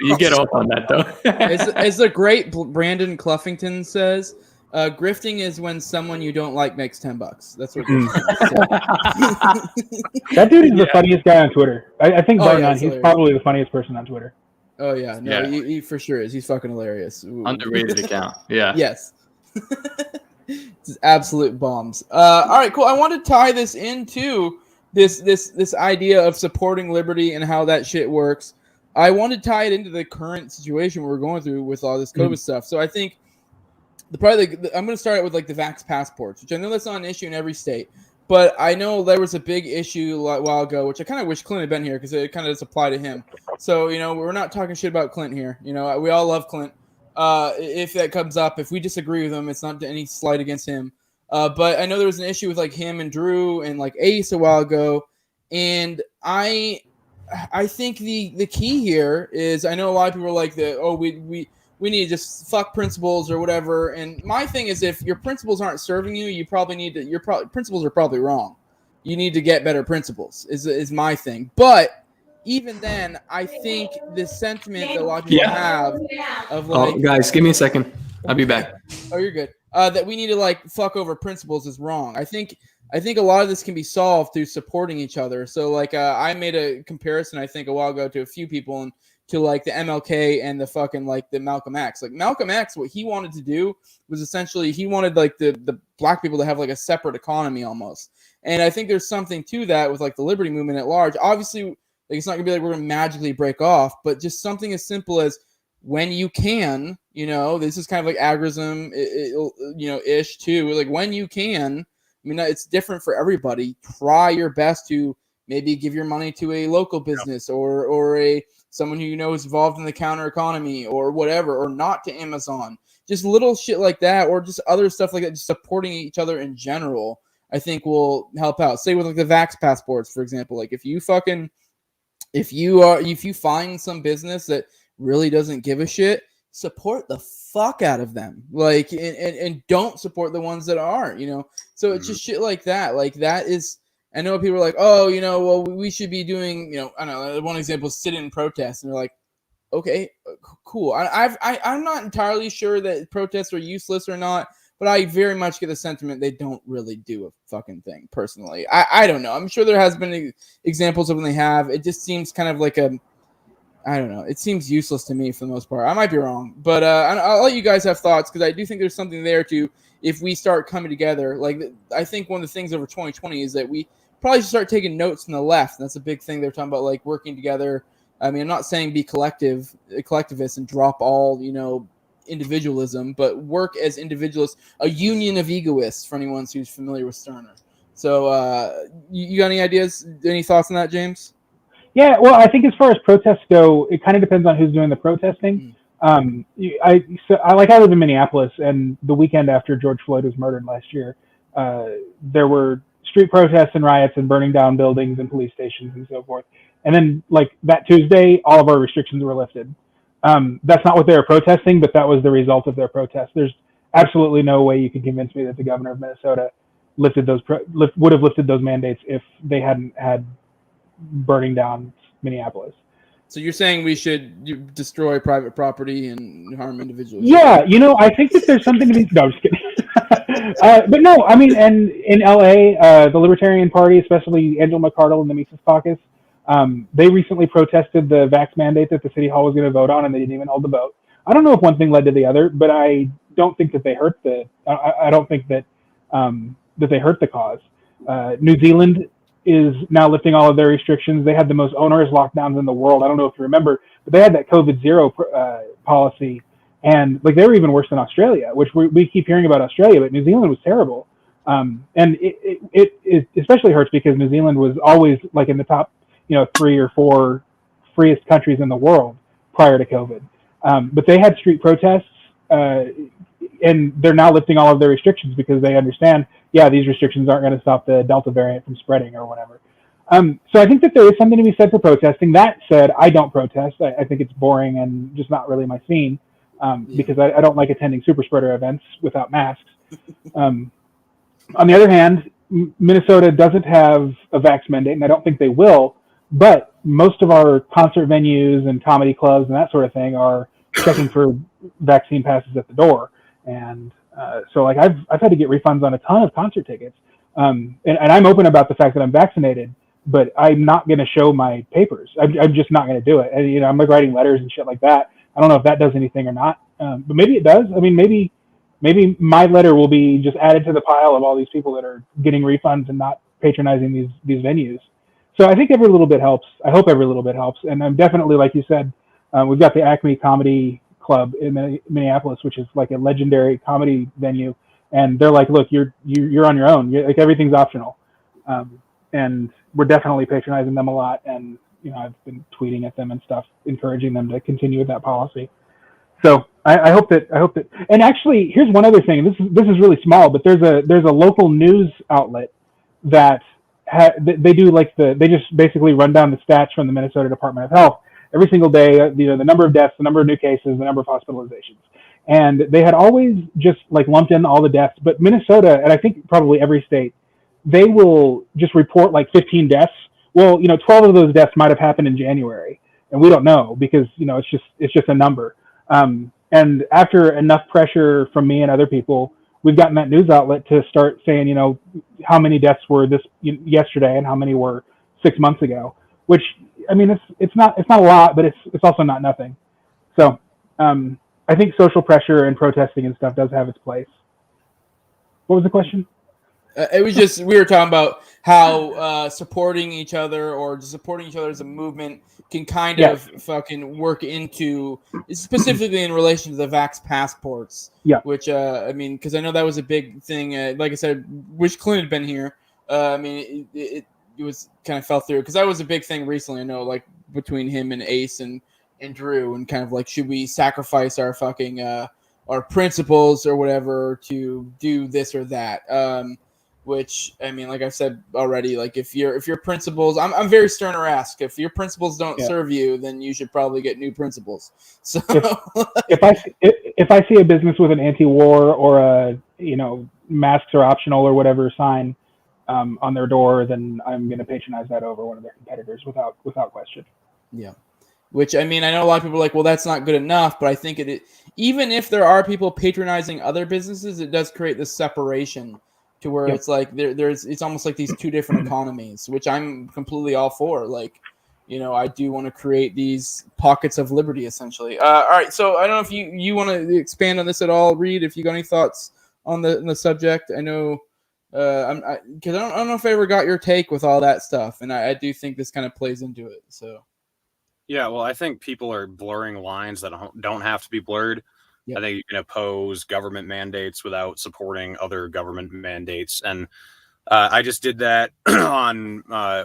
You get off on that though. As the great Brandon Cluffington says, grifting is when someone you don't like makes $10. That's what grifting is. That dude is the funniest guy on Twitter. I think bar none, he's hilarious. probably the funniest person on Twitter. Oh yeah, no, he for sure is. He's fucking hilarious. Underrated account. Yeah. Yes. It's absolute bombs. All right, cool. I want to tie this into this idea of supporting liberty and how that shit works. I want to tie it into the current situation we're going through with all this COVID stuff. So I think I'm going to start out with like the vax passports, which I know that's not an issue in every state, but I know there was a big issue a while ago, which I kind of wish Clint had been here because it kind of does apply to him. So we're not talking shit about Clint here. We all love Clint. If that comes up, if we disagree with him, it's not any slight against him. But I know there was an issue with like him and Drew and like Ace a while ago. And I think the key here is, I know a lot of people are like we need to just fuck principles or whatever. And my thing is, if your principles aren't serving you, you probably need to, your principles are probably wrong. You need to get better principles is my thing. But even then, I think the sentiment that a lot of people have of like... Oh, guys, give me a second. I'll be back. Oh, you're good. That we need to like fuck over principles is wrong. I think a lot of this can be solved through supporting each other. So like I made a comparison, I think a while ago, to a few people and to like the MLK and the fucking like the Malcolm X. Like Malcolm X, what he wanted to do was essentially he wanted like the black people to have like a separate economy almost. And I think there's something to that with like the liberty movement at large. Obviously, like, it's not gonna be like we're gonna magically break off, but just something as simple as when you can, this is kind of like agorism, ish too. Like when you can, I mean, it's different for everybody. Try your best to maybe give your money to a local business or someone who is involved in the counter economy or whatever, or not to Amazon. Just little shit like that, or just other stuff like that. Just supporting each other in general, I think will help out. Say with like the vax passports, for example. Like if you find some business that really doesn't give a shit, support the fuck out of them. Like, and don't support the ones that aren't, So it's just shit like that. Like that is, I know people are like, oh, well, we should be doing, I don't know. One example is sit in protest, and they're like, okay, cool. I'm not entirely sure that protests are useless or not, but I very much get the sentiment they don't really do a fucking thing, personally. I don't know. I'm sure there has been examples of when they have. It just seems kind of like I don't know. It seems useless to me for the most part. I might be wrong, but I'll let you guys have thoughts, because I do think there's something there too. If we start coming together, like I think one of the things over 2020 is that we probably should start taking notes from the left. And that's a big thing. They're talking about like working together. I mean, I'm not saying be collectivists and drop all, individualism, but work as individualists, a union of egoists, for anyone who's familiar with Stirner. So you got any ideas, any thoughts on that, James? Yeah, well, I think as far as protests go, it kind of depends on who's doing the protesting. I live in Minneapolis, and the weekend after George Floyd was murdered last year, there were street protests and riots and burning down buildings and police stations and so forth. And then, like that Tuesday, all of our restrictions were lifted. That's not what they were protesting, but that was the result of their protest. There's absolutely no way you can convince me that the governor of Minnesota would have lifted those mandates if they hadn't had burning down Minneapolis. So you're saying we should destroy private property and harm individuals? Yeah, I think that there's something to be... No, I'm just kidding. But no, I mean, and in LA, the Libertarian Party, especially Angela McArdle and the Mises Caucus, they recently protested the vax mandate that the city hall was going to vote on, and they didn't even hold the vote. I don't know if one thing led to the other, but I don't think that they hurt I don't think that that they hurt the cause. New Zealand is now lifting all of their restrictions. They had the most onerous lockdowns in the world. I don't know if you remember, but they had that COVID zero policy, and like they were even worse than Australia, which we keep hearing about Australia, but New Zealand was terrible. And it especially hurts because New Zealand was always like in the top, 3 or 4 freest countries in the world prior to COVID. But they had street protests, and they're now lifting all of their restrictions because they understand, these restrictions aren't going to stop the Delta variant from spreading or whatever. So I think that there is something to be said for protesting. That said, I don't protest. I think it's boring and just not really my scene, because I don't like attending super spreader events without masks. On the other hand, Minnesota doesn't have a vax mandate, and I don't think they will, but most of our concert venues and comedy clubs and that sort of thing are checking for vaccine passes at the door. And so like I've had to get refunds on a ton of concert tickets. And I'm open about the fact that I'm vaccinated, but I'm not going to show my papers. I'm just not going to do it. And, I'm like writing letters and shit like that. I don't know if that does anything or not, but maybe it does. I mean, maybe my letter will be just added to the pile of all these people that are getting refunds and not patronizing these venues. So I think every little bit helps. I hope every little bit helps. And I'm definitely, like you said, we've got the Acme Comedy Club in Minneapolis, which is like a legendary comedy venue. And they're like, look, you're on your own. Like everything's optional. And we're definitely patronizing them a lot. And, I've been tweeting at them and stuff, encouraging them to continue with that policy. So I hope that, and actually, here's one other thing. This is really small, but there's a local news outlet that they do they just basically run down the stats from the Minnesota Department of Health every single day. The number of deaths, the number of new cases, the number of hospitalizations, and they had always just like lumped in all the deaths. But Minnesota, and I think probably every state, they will just report like 15 deaths. Well, 12 of those deaths might have happened in January, and we don't know because it's just a number. And after enough pressure from me and other people, we've gotten that news outlet to start saying, how many deaths were this yesterday and how many were 6 months ago. Which, I mean, it's not a lot, but it's also not nothing. So I think social pressure and protesting and stuff does have its place. What was the question? It was just, we were talking about how supporting each other or supporting each other as a movement can kind of fucking work into, specifically in relation to the vax passports. Yeah. Which, because I know that was a big thing. Like I said, wish Clint had been here. It was kind of fell through because that was a big thing recently. I know, like between him and Ace and Drew, and kind of like, should we sacrifice our fucking our principles or whatever to do this or that? Which, like I said already, like if your principles, I'm very Sterner-esque. If your principles don't serve you, then you should probably get new principles. So if I see a business with an anti-war or a masks are optional or whatever sign on their door, then I'm going to patronize that over one of their competitors without question. Yeah. Which, I know a lot of people are like, well, that's not good enough, but I think even if there are people patronizing other businesses, it does create this separation to where it's like it's almost like these two different economies, which I'm completely all for. Like, I do want to create these pockets of liberty, essentially. All right, so I don't know if you want to expand on this at all, Reed. If you got any thoughts on the subject, I know, because I don't know if I ever got your take with all that stuff, and I do think this kind of plays into it. So. Yeah, well, I think people are blurring lines that don't have to be blurred. Yep. I think you can oppose government mandates without supporting other government mandates. And I just did that on,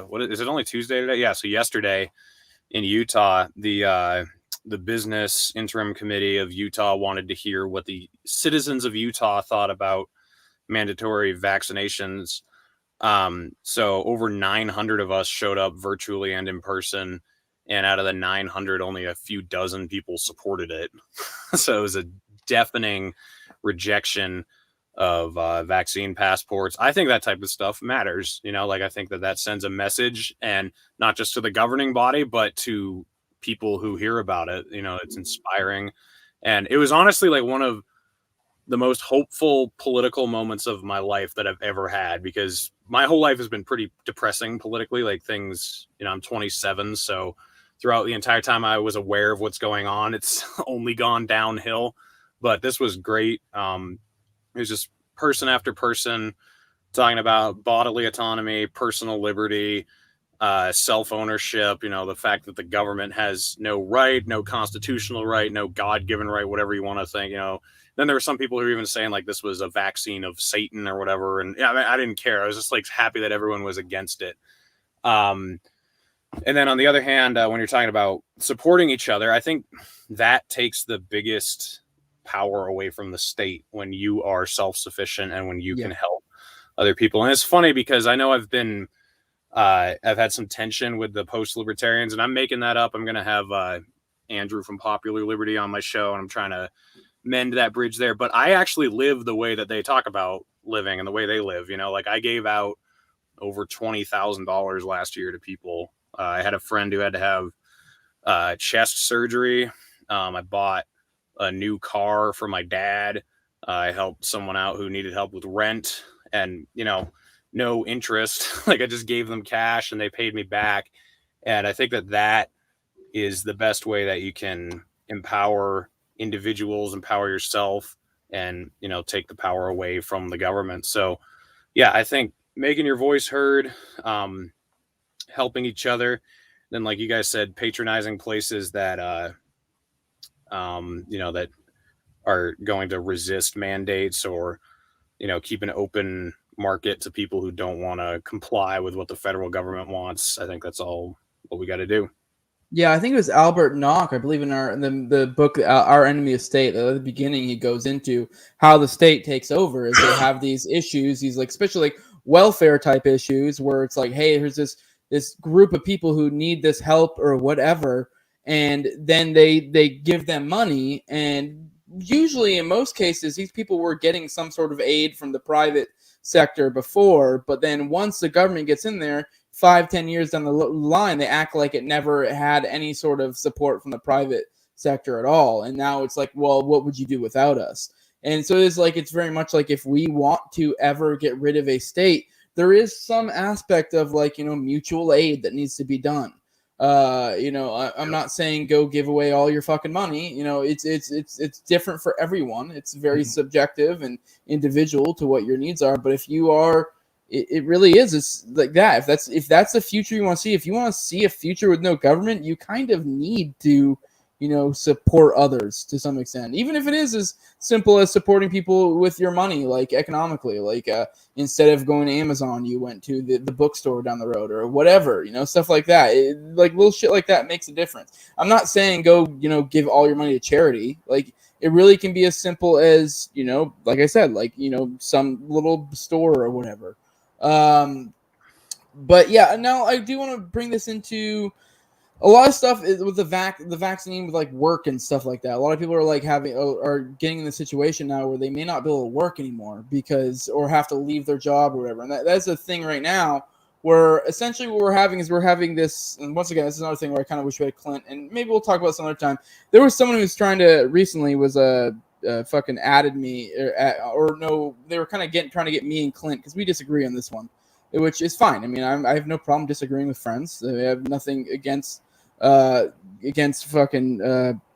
what is it, only Tuesday today? Yeah, so yesterday in Utah, the Business Interim Committee of Utah wanted to hear what the citizens of Utah thought about mandatory vaccinations. So over 900 of us showed up virtually and in person. And out of the 900, only a few dozen people supported it. So it was a deafening rejection of vaccine passports. I think that type of stuff matters. I think that sends a message, and not just to the governing body, but to people who hear about it. It's inspiring. And it was honestly like one of the most hopeful political moments of my life that I've ever had, because my whole life has been pretty depressing politically. Like things, I'm 27, so throughout the entire time I was aware of what's going on, it's only gone downhill. But this was great. It was just person after person talking about bodily autonomy, personal liberty, self-ownership, the fact that the government has no right, no constitutional right, no God-given right, whatever you want to think, Then there were some people who were even saying like this was a vaccine of Satan or whatever. And yeah, I didn't care. I was just like happy that everyone was against it. And then on the other hand, when you're talking about supporting each other, I think that takes the biggest power away from the state when you are self-sufficient and when you can help other people. And it's funny because I know I've had some tension with the post-libertarians, and I'm making that up. I'm going to have Andrew from Popular Liberty on my show, and I'm trying to mend that bridge there. But I actually live the way that they talk about living and the way they live. Like I gave out over $20,000 last year to people. I had a friend who had to have chest surgery. I bought a new car for my dad. I helped someone out who needed help with rent, and no interest. Like I just gave them cash and they paid me back. And I think that is the best way that you can empower individuals, empower yourself, and take the power away from the government. So yeah, I think making your voice heard, helping each other, then like you guys said, patronizing places that that are going to resist mandates, or keep an open market to people who don't want to comply with what the federal government wants. I think that's all what we got to do. Yeah, I think it was Albert Nock, I believe, in the book Our Enemy of State. At the beginning, he goes into how the state takes over as they have these issues. He's like, especially like welfare type issues, where it's like, hey, here's this group of people who need this help or whatever, and then they give them money, and usually in most cases, these people were getting some sort of aid from the private sector before, but then once the government gets in there, 5-10 years down the line, they act like it never had any sort of support from the private sector at all. And now it's like, well, what would you do without us? And so it's very much like if we want to ever get rid of a state, there is some aspect of mutual aid that needs to be done. I'm not saying go give away all your fucking money. It's different for everyone. It's very subjective and individual to what your needs are. But if you are, it really is. It's like that. If that's the future you want to see, if you want to see a future with no government, you kind of need to, support others to some extent, even if it is as simple as supporting people with your money, like economically, like instead of going to Amazon, you went to the bookstore down the road or whatever, stuff like that. Like little shit like that makes a difference. I'm not saying go, give all your money to charity. Like it really can be as simple as, like I said, like, some little store or whatever. But yeah, now I do want to bring this into a lot of stuff is with the vaccine with like work and stuff like that. A lot of people are like are getting in the situation now where they may not be able to work anymore or have to leave their job or whatever. And that's a thing right now where essentially what we're having this, and once again, this is another thing where I kind of wish we had Clint, and maybe we'll talk about some other time. There was someone who was trying to recently fucking added me or no, they were kind of trying to get me and Clint because we disagree on this one, which is fine. I mean, I have no problem disagreeing with friends. I have nothing against fucking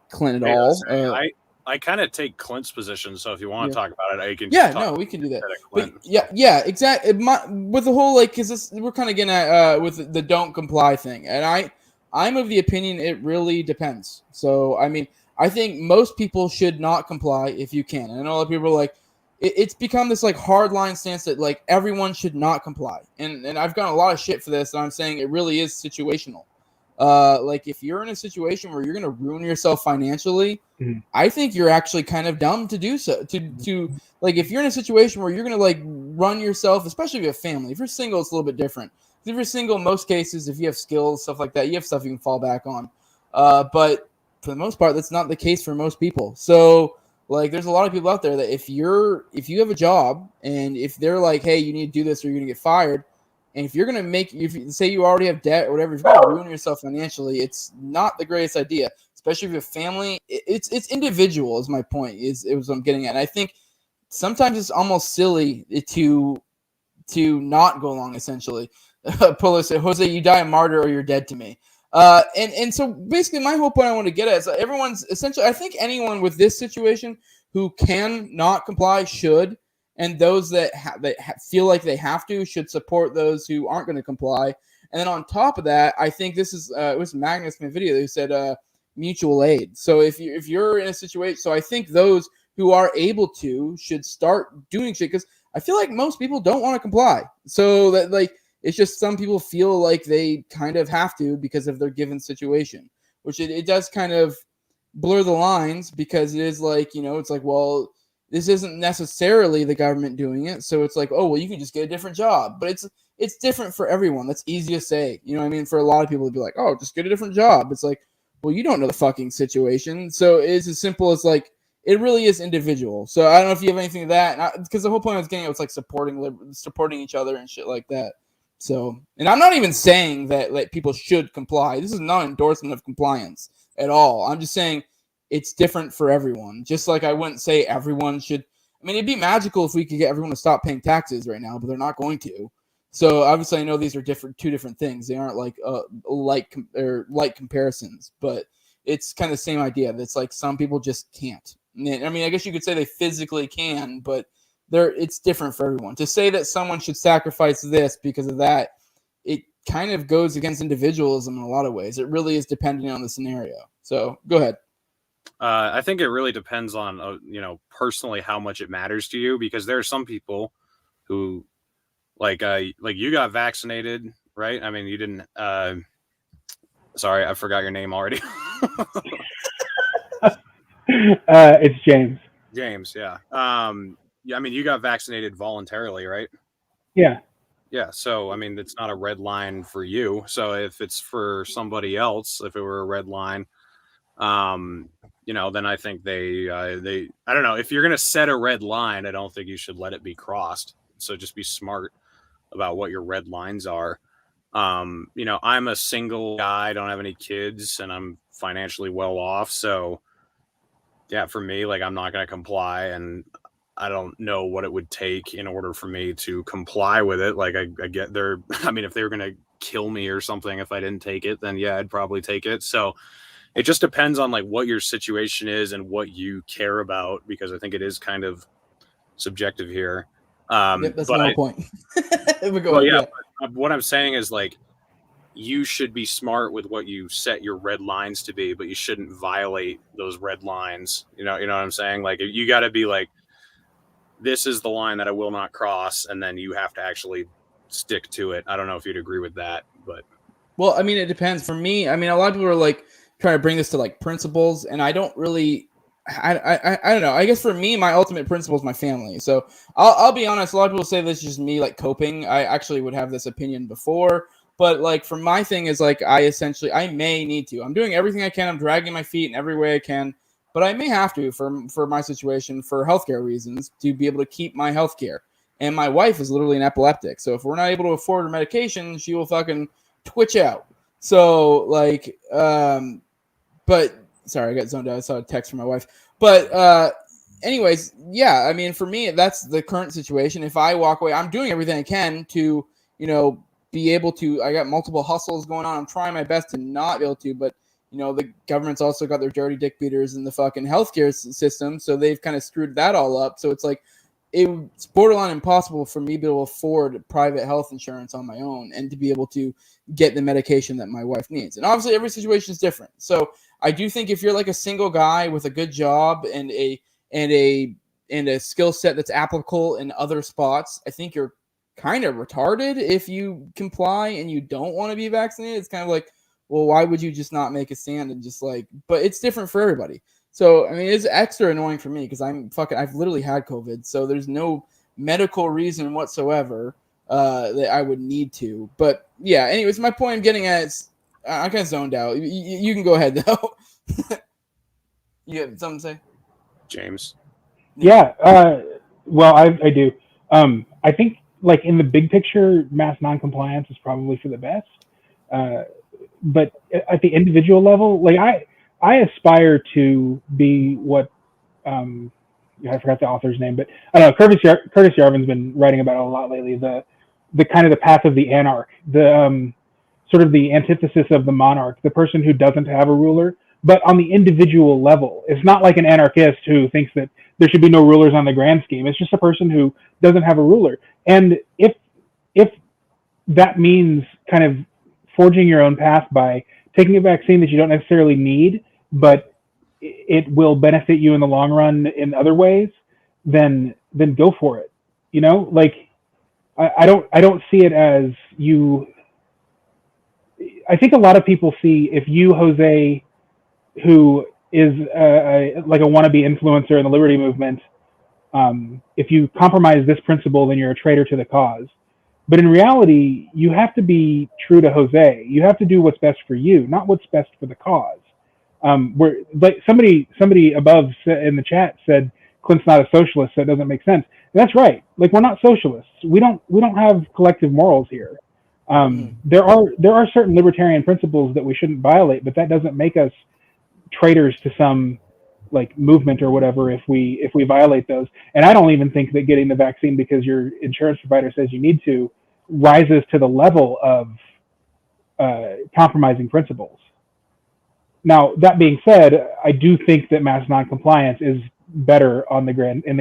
Clint at all. I kind of take Clint's position, so if you want to talk about it, I can. We can do that. But, yeah, exactly. With the whole because we're kind of getting at with the don't comply thing, and I'm of the opinion it really depends. So I mean, I think most people should not comply if you can. And I know a lot of people are like, it's become this like hardline stance that like everyone should not comply, and I've gotten a lot of shit for this. And I'm saying it really is situational. Like if you're in a situation where you're going to ruin yourself financially, I think you're actually kind of dumb to do so. To like if you're in a situation where you're going to like run yourself, especially if you have family. If you're single, it's a little bit different. If you're single, in most cases, if you have skills, stuff like that, you have stuff you can fall back on. But for the most part, that's not the case for most people. So like there's a lot of people out there that if you have a job and if they're like, hey, you need to do this or you're going to get fired. And if you're going to if you say you already have debt or whatever, if you're going to ruin yourself financially, it's not the greatest idea, especially if you have family. It's individual is my point, is what I'm getting at. And I think sometimes it's almost silly to not go along, essentially. Polo said, Jose, you die a martyr or you're dead to me. And so basically my whole point I want to get at is everyone's essentially, I think anyone with this situation who can not comply should. And those that feel like they have to should support those who aren't going to comply. And then on top of that, I think this is it was Magnus in the video who said mutual aid. So if you're in a situation, so I think those who are able to should start doing shit, because I feel like most people don't want to comply. So that like it's just some people feel like they kind of have to because of their given situation, which it does kind of blur the lines, because it is like, you know, it's like, well, this isn't necessarily the government doing it. So it's like, oh, well, you can just get a different job. But it's different for everyone. That's easy to say. You know what I mean? For a lot of people to be like, oh, just get a different job. It's like, well, you don't know the fucking situation. So it's as simple as like, it really is individual. So I don't know if you have anything to that, because the whole point I was getting at was like supporting each other and shit like that. So, and I'm not even saying that like people should comply. This is not an endorsement of compliance at all. I'm just saying it's different for everyone. Just like I wouldn't say everyone should. I mean, it'd be magical if we could get everyone to stop paying taxes right now, but they're not going to. So obviously, I know these are two different things. They aren't like like comparisons, but it's kind of the same idea. That's like some people just can't. I mean, I guess you could say they physically can, but it's different for everyone. To say that someone should sacrifice this because of that, it kind of goes against individualism in a lot of ways. It really is depending on the scenario. So go ahead. I think it really depends on, personally how much it matters to you, because there are some people who like you got vaccinated, right? I mean, you didn't, sorry, I forgot your name already. It's James. James. Yeah. Yeah. I mean, you got vaccinated voluntarily, right? Yeah. Yeah. So, I mean, it's not a red line for you. So if it's for somebody else, if it were a red line, then I think they, I don't know, if you're going to set a red line, I don't think you should let it be crossed. So just be smart about what your red lines are. I'm a single guy, I don't have any kids, and I'm financially well off. So yeah, for me, like, I'm not going to comply, and I don't know what it would take in order for me to comply with it. Like I get there. I mean, if they were going to kill me or something, if I didn't take it, then yeah, I'd probably take it. So it just depends on like what your situation is and what you care about, because I think it is kind of subjective here. That's my whole point. What I'm saying is like, you should be smart with what you set your red lines to be, but you shouldn't violate those red lines. You know what I'm saying? Like, you got to be like, this is the line that I will not cross, and then you have to actually stick to it. I don't know if you'd agree with that, but. Well, I mean, it depends. For me, I mean, a lot of people are like trying to bring this to like principles, and I don't really. I don't know. I guess for me, my ultimate principle is my family. So I'll be honest. A lot of people say this is just me like coping. I actually would have this opinion before, but like for my thing is like I may need to. I'm doing everything I can. I'm dragging my feet in every way I can, but I may have to for my situation, for healthcare reasons, to be able to keep my healthcare. And my wife is literally an epileptic, so if we're not able to afford her medication, she will fucking twitch out. So like, but. Sorry, I got zoned out. I saw a text from my wife. But anyways, yeah, I mean, for me, that's the current situation. If I walk away, I'm doing everything I can to, be able to. I got multiple hustles going on. I'm trying my best to not be able to, but, the government's also got their dirty dick beaters in the fucking healthcare system. So they've kind of screwed that all up. So it's like, it's borderline impossible for me to be able to afford private health insurance on my own and to be able to get the medication that my wife needs. And obviously every situation is different. So I do think if you're like a single guy with a good job and a skill set that's applicable in other spots, I think you're kind of retarded if you comply and you don't want to be vaccinated. It's kind of like, well, why would you just not make a stand and just like, but it's different for everybody. So, I mean, it's extra annoying for me because I've literally had COVID. So there's no medical reason whatsoever that I would need to. But yeah, anyways, my point I'm getting at is I'm kind of zoned out. You can go ahead though. You have something to say? James? Yeah. Well, I do. I think like in the big picture, mass noncompliance is probably for the best. But at the individual level, like I aspire to be what I forgot the author's name, but I don't know. Curtis Yarvin's been writing about it a lot lately. The kind of the path of the anarch, the sort of the antithesis of the monarch, the person who doesn't have a ruler, but on the individual level. It's not like an anarchist who thinks that there should be no rulers on the grand scheme. It's just a person who doesn't have a ruler. And if that means kind of forging your own path by taking a vaccine that you don't necessarily need, but it will benefit you in the long run in other ways, then go for it. You know, like I don't see it as you. I think a lot of people see if you, Jose, who is like a wannabe influencer in the liberty movement, if you compromise this principle, then you're a traitor to the cause. But in reality, you have to be true to Jose. You have to do what's best for you, not what's best for the cause. Where like somebody above in the chat said Clint's not a socialist, so it doesn't make sense. And that's right. Like, we're not socialists. We don't have collective morals here. There are certain libertarian principles that we shouldn't violate, but that doesn't make us traitors to some like movement or whatever if we violate those. And I don't even think that getting the vaccine because your insurance provider says you need to rises to the level of compromising principles. Now, that being said, I do think that mass noncompliance is better in the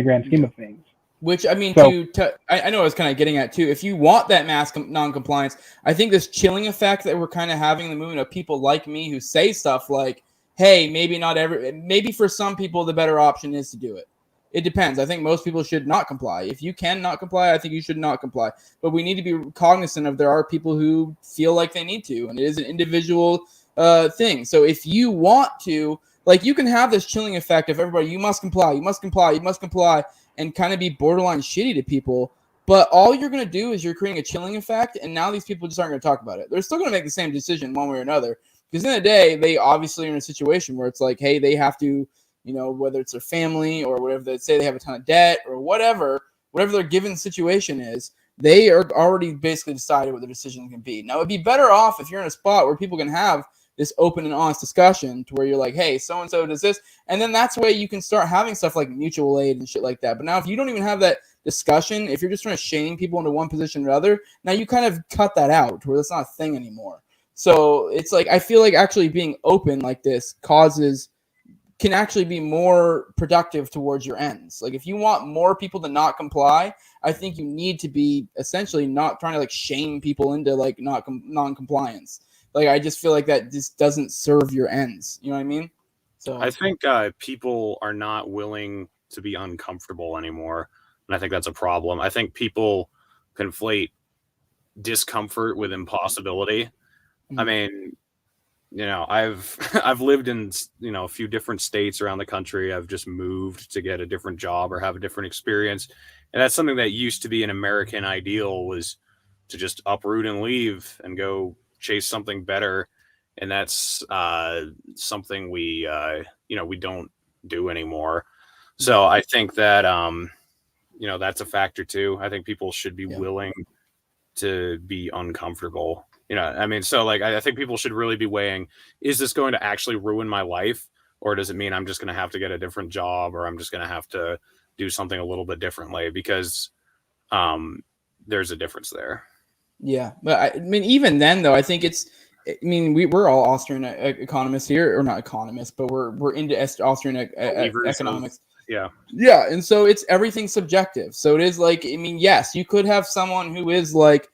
grand scheme of things. Which, I mean, So, I know I was kind of getting at too. If you want that mass non-compliance, I think this chilling effect that we're kind of having in the movement of people like me who say stuff like, hey, maybe for some people the better option is to do it. It depends. I think most people should not comply. If you can not comply, I think you should not comply. But we need to be cognizant of there are people who feel like they need to, and it is an individual thing. So if you want to, like, you can have this chilling effect of everybody, you must comply, you must comply, you must comply, and kind of be borderline shitty to people. But all you're going to do is you're creating a chilling effect, and now these people just aren't going to talk about it. They're still going to make the same decision one way or another. Because in the end of the day, they obviously are in a situation where it's like, hey, they have to, you know, whether it's their family or whatever, they say they have a ton of debt or whatever their given situation is, they are already basically decided what their decision can be. Now, it'd be better off if you're in a spot where people can have this open and honest discussion to where you're like, hey, so-and-so does this. And then that's the way you can start having stuff like mutual aid and shit like that. But now if you don't even have that discussion, if you're just trying to shame people into one position or another, now you kind of cut that out where that's not a thing anymore. So it's like, I feel like actually being open like this can actually be more productive towards your ends. Like, if you want more people to not comply, I think you need to be essentially not trying to like shame people into like non-compliance. Like, I just feel like that just doesn't serve your ends. You know what I mean? So I think people are not willing to be uncomfortable anymore. And I think that's a problem. I think people conflate discomfort with impossibility. I mean, you know, I've lived in, you know, a few different states around the country. I've just moved to get a different job or have a different experience. And that's something that used to be an American ideal, was to just uproot and leave and go chase something better. And that's something we don't do anymore. So I think that, you know, that's a factor too. I think people should be willing to be uncomfortable. You know, I mean, so like, I think people should really be weighing, is this going to actually ruin my life? Or does it mean I'm just going to have to get a different job, or I'm just going to have to do something a little bit differently? Because there's a difference there. Yeah. But I mean, even then though, I think we're all Austrian economists here, or not economists, but we're into Austrian economics. Yeah. And so it's everything subjective. So it is like, I mean, yes, you could have someone who is like,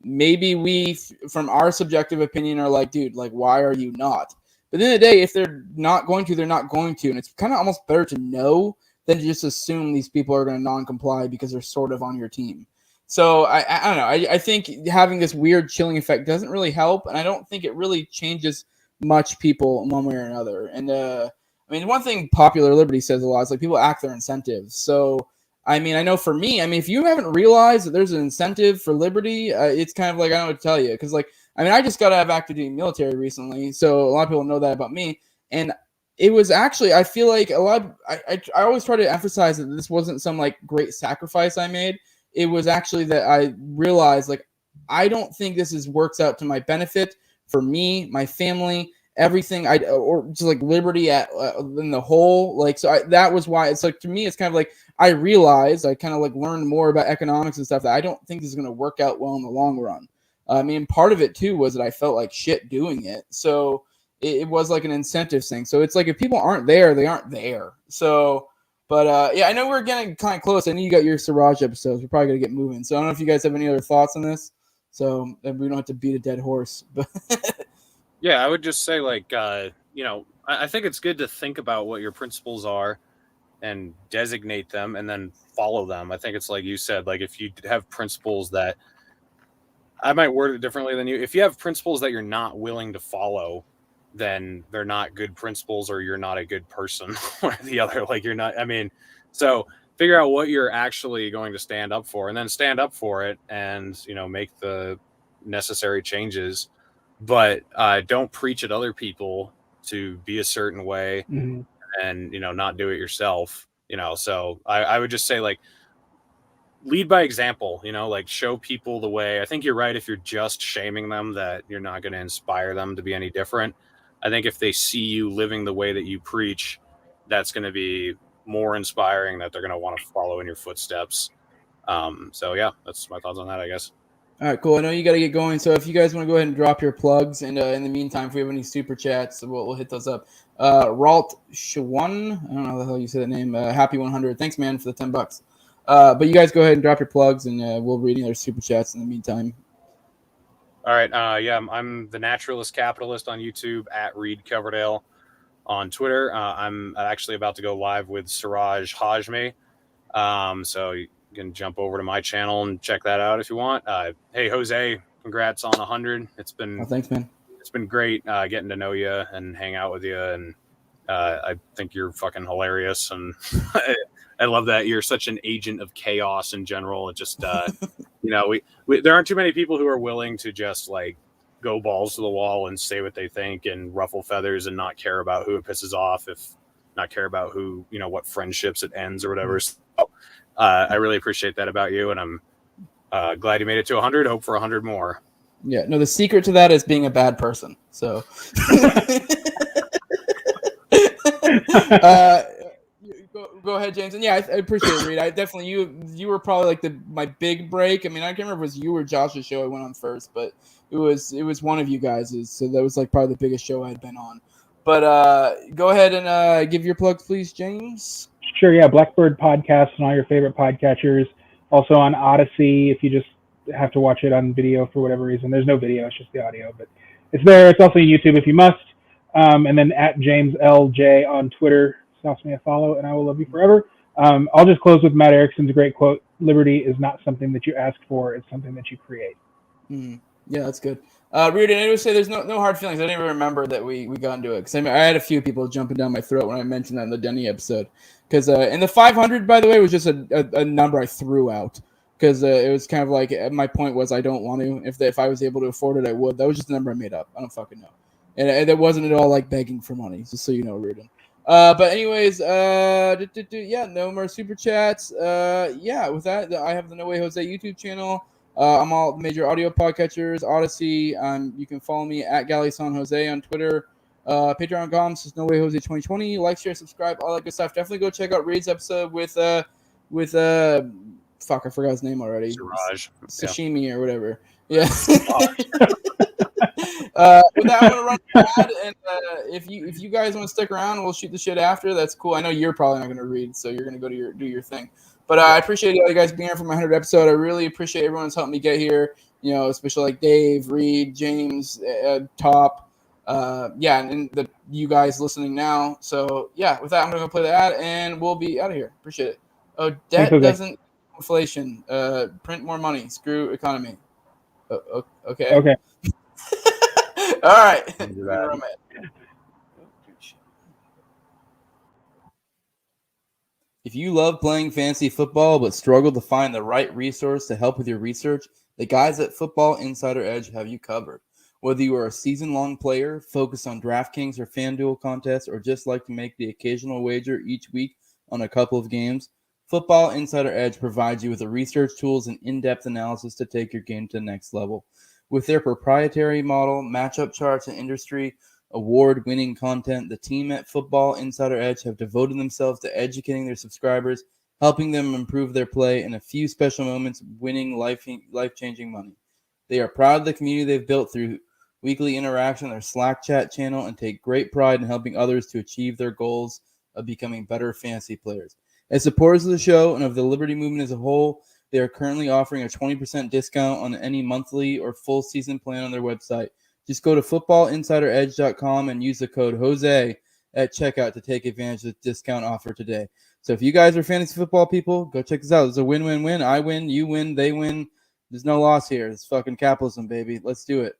maybe we, from our subjective opinion, are like, dude, like, why are you not? But at the end of the day, if they're not going to, they're not going to. And it's kind of almost better to know than to just assume these people are going to non-comply because they're sort of on your team. So I don't know. I think having this weird chilling effect doesn't really help. And I don't think it really changes much people one way or another. And I mean, one thing Popular Liberty says a lot is like people act their incentives. So I mean, I know for me, I mean, if you haven't realized that there's an incentive for liberty, it's kind of like, I don't know what to tell you. Because, like, I mean, I just got out of active duty military recently, so a lot of people know that about me. And it was actually, I feel like I always try to emphasize that this wasn't some, like, great sacrifice I made. It was actually that I realized, like, I don't think this works out to my benefit for me, my family, everything, or just like liberty in the whole. Like, so that was why it's like, to me, it's kind of like, I realized, I kind of like learned more about economics and stuff, that I don't think this is going to work out well in the long run. I mean, part of it too was that I felt like shit doing it. So it was like an incentive thing. So it's like, if people aren't there, they aren't there. So, but yeah, I know we're getting kind of close. I know you got your Siraj episodes. We're probably going to get moving. So I don't know if you guys have any other thoughts on this. So we don't have to beat a dead horse. But Yeah, I would just say, like, I think it's good to think about what your principles are and designate them and then follow them. I think it's like you said, like, if you have principles that I might word it differently than you. If you have principles that you're not willing to follow, then they're not good principles, or you're not a good person, or the other. Like, you're not, I mean, so figure out what you're actually going to stand up for and then stand up for it and, make the necessary changes. But don't preach at other people to be a certain way and, not do it yourself. So I would just say, like, lead by example, like, show people the way. I think you're right if you're just shaming them, that you're not going to inspire them to be any different. I think if they see you living the way that you preach, that's going to be more inspiring, that they're going to want to follow in your footsteps. So yeah, that's my thoughts on that, I guess. all right, cool. I know you got to get going, so if you guys want to go ahead and drop your plugs, and in the meantime, if we have any super chats, we'll hit those up. Ralt Shawan, I don't know how the hell you say that name. Happy 100. Thanks, man, for the $10. But you guys go ahead and drop your plugs, and we'll read their super chats in the meantime. All right. I'm the Naturalist Capitalist on YouTube, at Reed Coverdale on Twitter. I'm actually about to go live with Siraj Hajmi. So you can jump over to my channel and check that out if you want. Hey, Jose, congrats on 100. It's been thanks, man. It's been great getting to know you and hang out with you. And I think you're fucking hilarious. And I love that you're such an agent of chaos in general. It just, there aren't too many people who are willing to just, like, go balls to the wall and say what they think and ruffle feathers and not care about who it pisses off, not care about who, what friendships it ends or whatever. So I really appreciate that about you. And I'm glad you made it to 100. Hope for 100 more. Yeah, no, the secret to that is being a bad person. So, go ahead, James. And yeah, I appreciate it, Reed. I definitely, you were probably like my big break. I mean, I can't remember if it was you or Josh's show I went on first, but it was one of you guys'. So that was like probably the biggest show I'd been on. But go ahead and give your plugs, please, James. Sure, yeah. Blackbird Podcast and all your favorite podcatchers. Also on Odyssey, if you just have to watch it on video for whatever reason. There's no video, it's just the audio, but it's there. It's also on YouTube if you must. And then at James LJ on Twitter. Stops me a follow, and I will love you forever. I'll just close with Matt Erickson's great quote: "Liberty is not something that you ask for; it's something that you create." Yeah, that's good. Reed, I would say there's no hard feelings. I didn't even remember that we got into it because I had a few people jumping down my throat when I mentioned that in the Denny episode. Because and the 500, by the way, was just a number I threw out because it was kind of like my point was I don't want to. If I was able to afford it, I would. That was just a number I made up. I don't fucking know, and it wasn't at all like begging for money. Just so you know, Reed. But anyways, yeah, no more super chats. Yeah, with that, I have the No Way Jose YouTube channel. I'm all major audio podcatchers, Odyssey. You can follow me at Galison Jose on Twitter. Patreon.com says No Way Jose 2020. Like, share, subscribe, all that good stuff. Definitely go check out Reed's episode with fuck, I forgot his name already. Siraj. Sashimi or whatever. Yeah. With that, I'm gonna run the ad, and if you guys want to stick around, we'll shoot the shit after. That's cool. I know you're probably not gonna read, so you're gonna go to do your thing. But I appreciate all you guys being here for my 100th episode. I really appreciate everyone who's helped me get here. Especially like Dave, Reed, James, Top, and you guys listening now. So yeah, with that, I'm gonna go play the ad, and we'll be out of here. Appreciate it. Oh, debt doesn't inflation. Print more money. Screw economy. Okay. Okay. All right. If you love playing fantasy football but struggle to find the right resource to help with your research, the guys at Football Insider Edge have you covered. Whether you are a season-long player, focused on DraftKings or FanDuel contests, or just like to make the occasional wager each week on a couple of games, Football Insider Edge provides you with the research tools and in-depth analysis to take your game to the next level. With their proprietary model, matchup charts, and industry award-winning content, the team at Football Insider Edge have devoted themselves to educating their subscribers, helping them improve their play, and a few special moments winning life-changing money. They are proud of the community they've built through weekly interaction on their Slack chat channel and take great pride in helping others to achieve their goals of becoming better fantasy players. As supporters of the show and of the Liberty movement as a whole, They are currently offering a 20% discount on any monthly or full season plan on their website. Just go to footballinsideredge.com and use the code Jose at checkout to take advantage of the discount offer today. So if you guys are fantasy football people, go check this out. It's a win-win-win. I win, you win, they win. There's no loss here. It's fucking capitalism, baby. Let's do it.